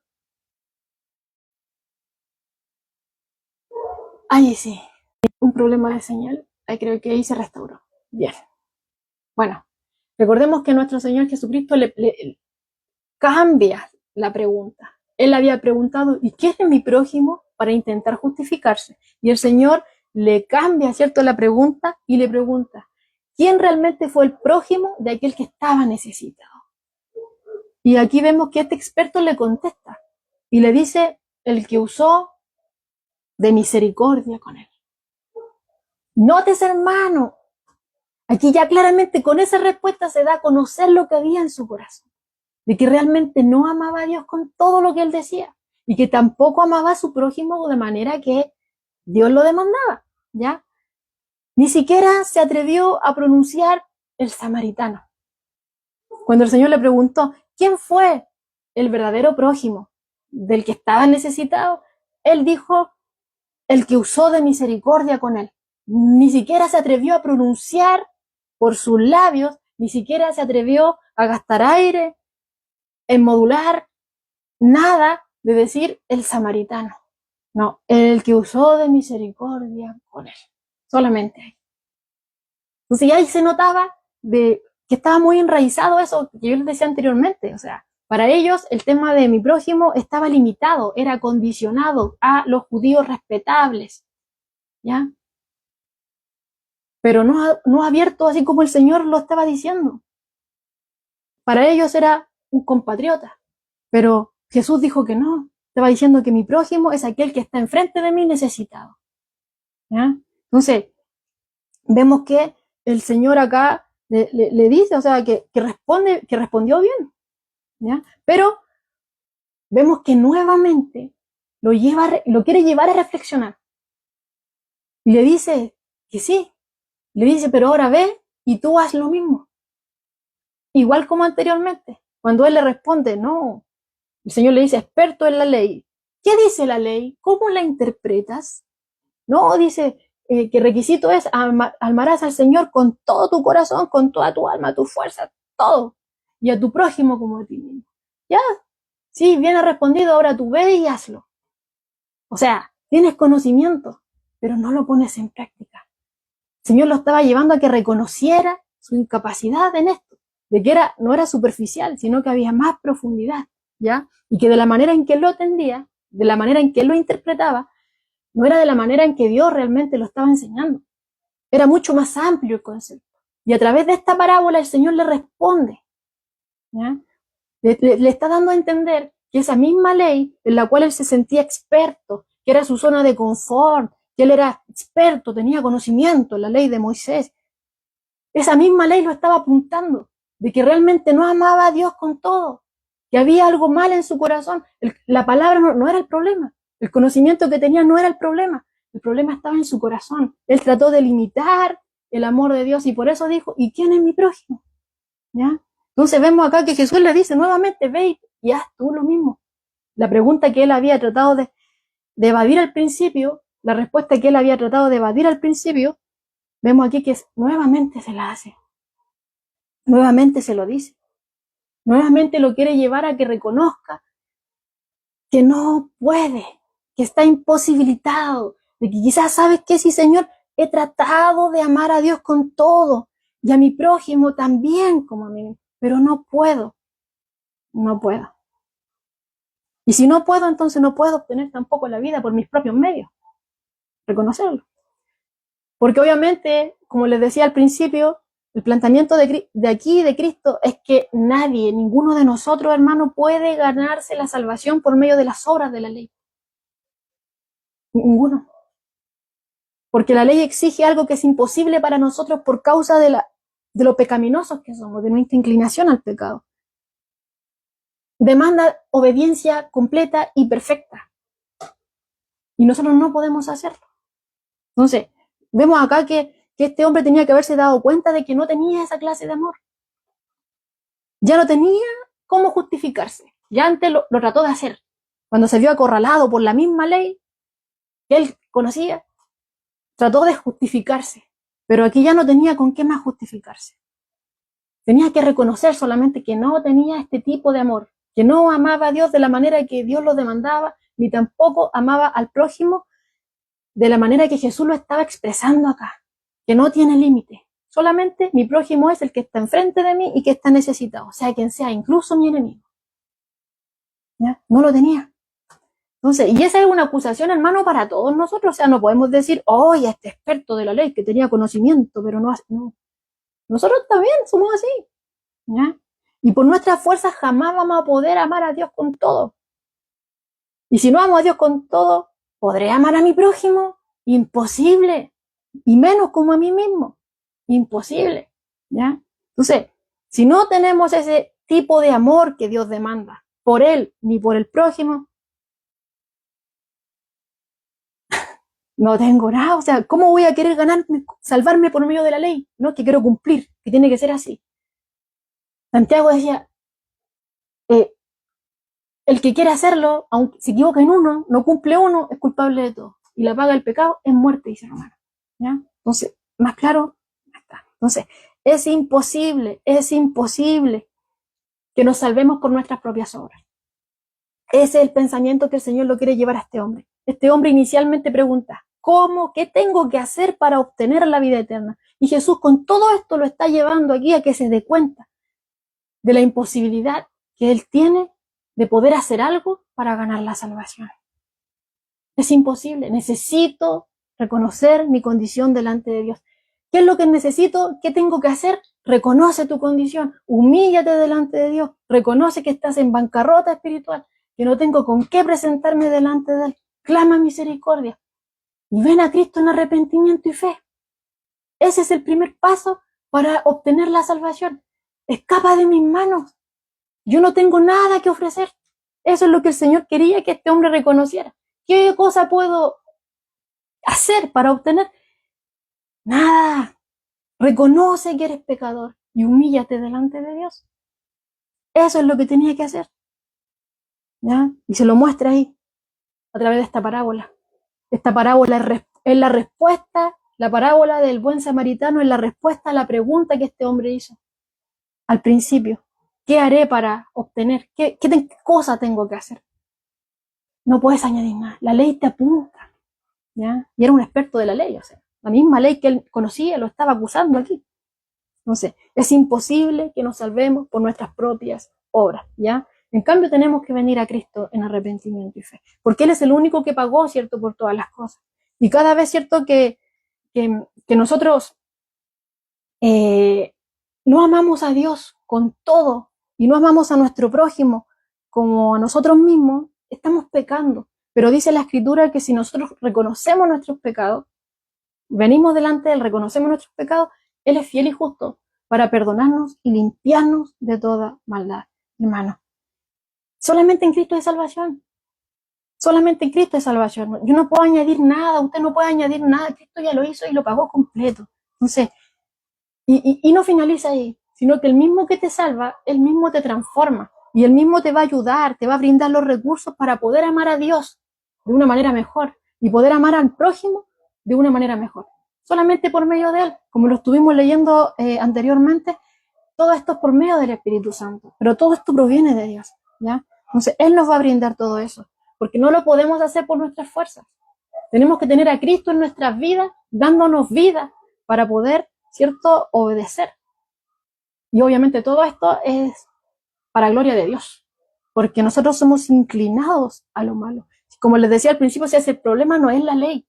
Ahí sí, un problema de señal. Ahí creo que ahí se restauró. Bien. Bueno, recordemos que nuestro Señor Jesucristo le cambia la pregunta. Él había preguntado, ¿y quién es mi prójimo? Para intentar justificarse. Y el Señor le cambia, ¿cierto?, la pregunta y le pregunta, ¿quién realmente fue el prójimo de aquel que estaba necesitado? Y aquí vemos que este experto le contesta y le dice, el que usó de misericordia con él. Nótese, hermano, aquí ya claramente con esa respuesta se da a conocer lo que había en su corazón, de que realmente no amaba a Dios con todo lo que él decía y que tampoco amaba a su prójimo de manera que Dios lo demandaba, ¿ya? Ni siquiera se atrevió a pronunciar el samaritano. Cuando el Señor le preguntó, ¿quién fue el verdadero prójimo del que estaba necesitado? Él dijo, el que usó de misericordia con él. Ni siquiera se atrevió a pronunciar por sus labios, ni siquiera se atrevió a gastar aire, en modular, nada de decir el samaritano. No, el que usó de misericordia con él. Solamente ahí. Entonces ya ahí se notaba de que estaba muy enraizado eso que yo les decía anteriormente. O sea, para ellos el tema de mi prójimo estaba limitado, era condicionado a los judíos respetables, ¿ya? Pero no abierto así como el Señor lo estaba diciendo. Para ellos era un compatriota, pero Jesús dijo que no. Estaba diciendo que mi prójimo es aquel que está enfrente de mí necesitado, ¿ya? Entonces, vemos que el Señor acá le dice, o sea, que respondió bien, ¿ya? Pero vemos que nuevamente lo quiere llevar a reflexionar. Y le dice que sí. Le dice, pero ahora ve y tú haz lo mismo. Igual como anteriormente. Cuando él le responde, no. El Señor le dice, experto en la ley. ¿Qué dice la ley? ¿Cómo la interpretas? No, dice, que requisito es amarás al Señor con todo tu corazón, con toda tu alma, tu fuerza, todo. Y a tu prójimo como a ti mismo. Ya, sí, bien respondido, ahora tú ve y hazlo. O sea, tienes conocimiento, pero no lo pones en práctica. El Señor lo estaba llevando a que reconociera su incapacidad en esto, de que no era superficial, sino que había más profundidad, ¿ya? Y que de la manera en que lo entendía, de la manera en que lo interpretaba, no era de la manera en que Dios realmente lo estaba enseñando. Era mucho más amplio el concepto. Y a través de esta parábola el Señor le responde, ¿ya? Le está dando a entender que esa misma ley en la cual él se sentía experto, que era su zona de confort, que él era experto, tenía conocimiento, la ley de Moisés, esa misma ley lo estaba apuntando, de que realmente no amaba a Dios con todo, que había algo mal en su corazón. La palabra no era el problema, el conocimiento que tenía no era el problema estaba en su corazón. Él trató de limitar el amor de Dios y por eso dijo, ¿y quién es mi prójimo? ¿Ya? Entonces vemos acá que Jesús le dice nuevamente, ve y haz tú lo mismo. La pregunta que él había tratado de evadir al principio, la respuesta que él había tratado de evadir al principio, vemos aquí que nuevamente se la hace. Nuevamente se lo dice. Nuevamente lo quiere llevar a que reconozca que no puede, que está imposibilitado, de que quizás sabes que sí, Señor, he tratado de amar a Dios con todo y a mi prójimo también como a mí, pero no puedo. No puedo. Y si no puedo, entonces no puedo obtener tampoco la vida por mis propios medios. Reconocerlo. Porque obviamente, como les decía al principio, el planteamiento de aquí de Cristo es que nadie, ninguno de nosotros, hermano, puede ganarse la salvación por medio de las obras de la ley. Ninguno. Porque la ley exige algo que es imposible para nosotros por causa de lo pecaminosos que somos, de nuestra inclinación al pecado. Demanda obediencia completa y perfecta. Y nosotros no podemos hacerlo. Entonces, vemos acá que este hombre tenía que haberse dado cuenta de que no tenía esa clase de amor. Ya no tenía cómo justificarse. Ya antes lo trató de hacer. Cuando se vio acorralado por la misma ley que él conocía, trató de justificarse. Pero aquí ya no tenía con qué más justificarse. Tenía que reconocer solamente que no tenía este tipo de amor, que no amaba a Dios de la manera que Dios lo demandaba, ni tampoco amaba al prójimo de la manera que Jesús lo estaba expresando acá, que no tiene límite. Solamente mi prójimo es el que está enfrente de mí y que está necesitado, sea quien sea, incluso mi enemigo. ¿Ya? No lo tenía. Entonces, y esa es una acusación, hermano, para todos nosotros. O sea, no podemos decir, oye, este experto de la ley que tenía conocimiento, pero no. Nosotros también somos así. ¿Ya? Y por nuestras fuerzas jamás vamos a poder amar a Dios con todo. Y si no amo a Dios con todo, ¿podré amar a mi prójimo? Imposible. Y menos como a mí mismo. Imposible. ¿Ya? Entonces, si no tenemos ese tipo de amor que Dios demanda por Él ni por el prójimo, no tengo nada. O sea, ¿cómo voy a querer ganarme, salvarme por medio de la ley? No, que quiero cumplir, que tiene que ser así. Santiago decía, el que quiere hacerlo, aunque se equivoca en uno, no cumple uno, es culpable de todo. Y la paga del pecado es muerte, dice Romano. ¿Ya? Entonces, más claro, ya está. Entonces, es imposible que nos salvemos por nuestras propias obras. Ese es el pensamiento que el Señor lo quiere llevar a este hombre. Este hombre inicialmente pregunta, ¿cómo? ¿Qué tengo que hacer para obtener la vida eterna? Y Jesús con todo esto lo está llevando aquí a que se dé cuenta de la imposibilidad que él tiene de poder hacer algo para ganar la salvación. Es imposible. Necesito reconocer mi condición delante de Dios. ¿Qué es lo que necesito? ¿Qué tengo que hacer? Reconoce tu condición. Humíllate delante de Dios. Reconoce que estás en bancarrota espiritual, que no tengo con qué presentarme delante de Él. Clama misericordia. Y ven a Cristo en arrepentimiento y fe. Ese es el primer paso para obtener la salvación. Escapa de mis manos. Yo no tengo nada que ofrecer. Eso es lo que el Señor quería que este hombre reconociera. ¿Qué cosa puedo hacer para obtener? Nada. Reconoce que eres pecador y humíllate delante de Dios. Eso es lo que tenía que hacer. ¿Ya? Y se lo muestra ahí, a través de esta parábola. Esta parábola es la respuesta, la parábola del buen samaritano es la respuesta a la pregunta que este hombre hizo al principio. ¿Qué haré para obtener? ¿Qué cosa tengo que hacer? No puedes añadir nada. La ley te apunta. ¿Ya? Y era un experto de la ley, o sea, la misma ley que él conocía lo estaba acusando aquí. Entonces, es imposible que nos salvemos por nuestras propias obras, ¿ya? En cambio, tenemos que venir a Cristo en arrepentimiento y fe, porque Él es el único que pagó, ¿cierto?, por todas las cosas. Y cada vez, ¿cierto?, que nosotros no amamos a Dios con todo y no amamos a nuestro prójimo como a nosotros mismos, estamos pecando. Pero dice la Escritura que si nosotros reconocemos nuestros pecados, venimos delante de Él, reconocemos nuestros pecados, Él es fiel y justo para perdonarnos y limpiarnos de toda maldad. Hermano, solamente en Cristo hay salvación. Solamente en Cristo hay salvación. Yo no puedo añadir nada, usted no puede añadir nada. Cristo ya lo hizo y lo pagó completo. Entonces, y no finaliza ahí, sino que el mismo que te salva, Él mismo te transforma. Y Él mismo te va a ayudar, te va a brindar los recursos para poder amar a Dios de una manera mejor y poder amar al prójimo de una manera mejor. Solamente por medio de Él, como lo estuvimos leyendo anteriormente, todo esto es por medio del Espíritu Santo, pero todo esto proviene de Dios, ¿ya? Entonces, Él nos va a brindar todo eso, porque no lo podemos hacer por nuestras fuerzas. Tenemos que tener a Cristo en nuestras vidas, dándonos vida para poder, ¿cierto?, obedecer. Y obviamente todo esto es para gloria de Dios, porque nosotros somos inclinados a lo malo. Como les decía al principio, si el problema no es la ley,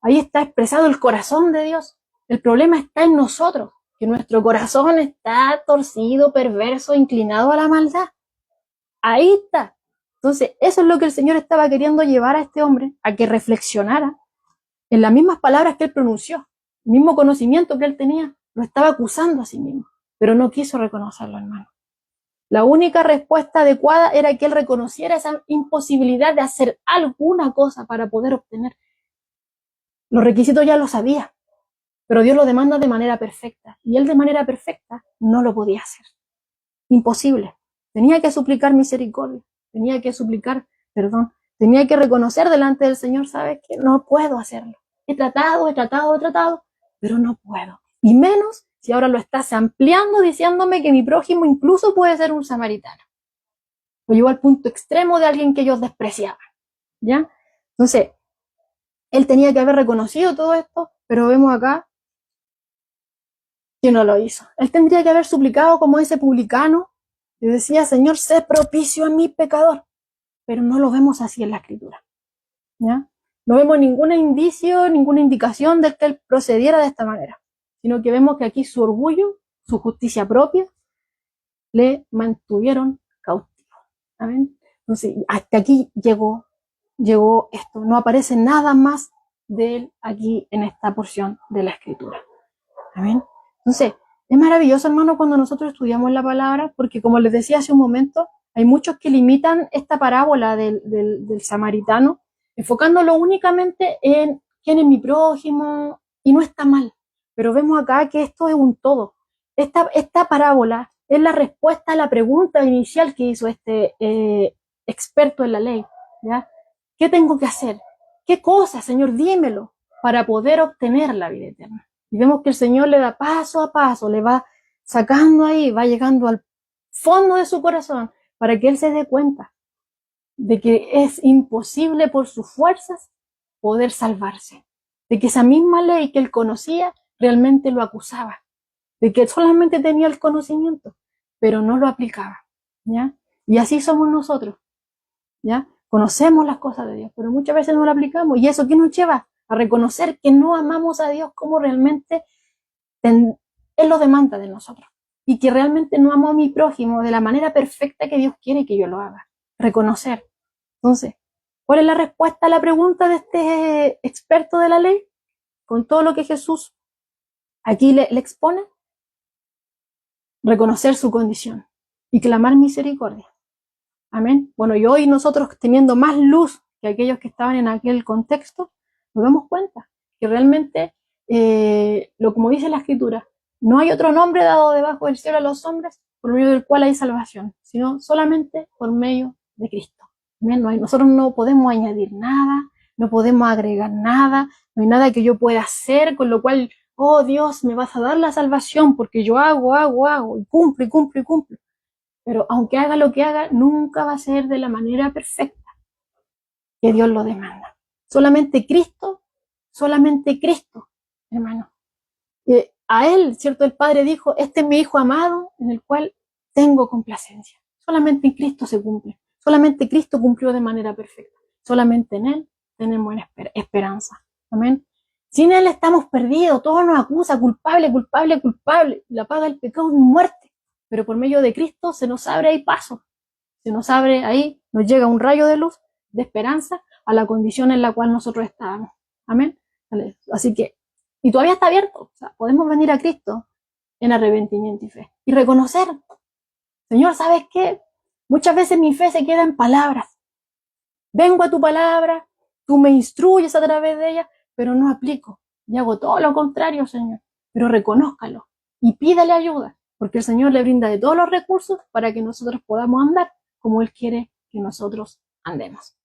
ahí está expresado el corazón de Dios. El problema está en nosotros, que nuestro corazón está torcido, perverso, inclinado a la maldad. Ahí está. Entonces, eso es lo que el Señor estaba queriendo llevar a este hombre, a que reflexionara en las mismas palabras que él pronunció, el mismo conocimiento que él tenía, lo estaba acusando a sí mismo, pero no quiso reconocerlo, hermano. La única respuesta adecuada era que él reconociera esa imposibilidad de hacer alguna cosa para poder obtener. Los requisitos ya lo sabía, pero Dios lo demanda de manera perfecta, y él de manera perfecta no lo podía hacer. Imposible. Tenía que suplicar misericordia. tenía que suplicar perdón, tenía que reconocer delante del Señor, ¿sabes qué? No puedo hacerlo. He tratado, pero no puedo. Y menos si ahora lo estás ampliando diciéndome que mi prójimo incluso puede ser un samaritano. Lo llevó al punto extremo de alguien que ellos despreciaban, ¿ya? Entonces, él tenía que haber reconocido todo esto, pero vemos acá que no lo hizo. Él tendría que haber suplicado como ese publicano que decía, Señor, sé propicio a mi pecador. Pero no lo vemos así en la Escritura, ¿ya? No vemos ningún indicio, ninguna indicación de que él procediera de esta manera, sino que vemos que aquí su orgullo, su justicia propia, le mantuvieron cautivo. ¿Amén? Entonces, hasta aquí llegó esto. No aparece nada más de él aquí en esta porción de la Escritura. ¿Amén? Entonces, es maravilloso, hermano, cuando nosotros estudiamos la palabra, porque como les decía hace un momento, hay muchos que limitan esta parábola del samaritano, enfocándolo únicamente en quién es mi prójimo, y no está mal. Pero vemos acá que esto es un todo. Esta parábola es la respuesta a la pregunta inicial que hizo este experto en la ley, ¿ya? ¿Qué tengo que hacer? ¿Qué cosa, Señor? Dímelo para poder obtener la vida eterna. Y vemos que el Señor le da paso a paso, le va sacando ahí, va llegando al fondo de su corazón para que él se dé cuenta de que es imposible por sus fuerzas poder salvarse, de que esa misma ley que él conocía realmente lo acusaba, de que solamente tenía el conocimiento, pero no lo aplicaba, ¿ya? Y así somos nosotros, ¿ya? Conocemos las cosas de Dios, pero muchas veces no lo aplicamos. ¿Y eso qué nos lleva? A reconocer que no amamos a Dios como realmente Él lo demanda de nosotros. Y que realmente no amo a mi prójimo de la manera perfecta que Dios quiere que yo lo haga. Reconocer. Entonces, ¿cuál es la respuesta a la pregunta de este experto de la ley? Con todo lo que Jesús aquí le expone, reconocer su condición y clamar misericordia. Amén. Bueno, y hoy nosotros teniendo más luz que aquellos que estaban en aquel contexto, nos damos cuenta que realmente, como dice la Escritura, no hay otro nombre dado debajo del cielo a los hombres por medio del cual hay salvación, sino solamente por medio de Cristo. Amén. Nosotros no podemos añadir nada, no podemos agregar nada, no hay nada que yo pueda hacer, con lo cual, oh Dios, me vas a dar la salvación porque yo hago, y cumplo. Pero aunque haga lo que haga, nunca va a ser de la manera perfecta que Dios lo demanda. Solamente Cristo, hermano. A Él, ¿cierto? El Padre dijo, este es mi Hijo amado en el cual tengo complacencia. Solamente en Cristo se cumple. Solamente Cristo cumplió de manera perfecta. Solamente en Él tenemos esperanza. Amén. Sin Él estamos perdidos. Todo nos acusa, culpable. La paga del pecado es muerte. Pero por medio de Cristo se nos abre ahí paso. Se nos abre ahí, nos llega un rayo de luz, de esperanza, a la condición en la cual nosotros estábamos. Amén. Así que, y todavía está abierto. O sea, podemos venir a Cristo en arrepentimiento y fe. Y reconocer, Señor, ¿sabes qué? Muchas veces mi fe se queda en palabras. Vengo a tu palabra, tú me instruyes a través de ella, pero no aplico. Y hago todo lo contrario, Señor. Pero reconózcalo y pídale ayuda, porque el Señor le brinda de todos los recursos para que nosotros podamos andar como Él quiere que nosotros andemos.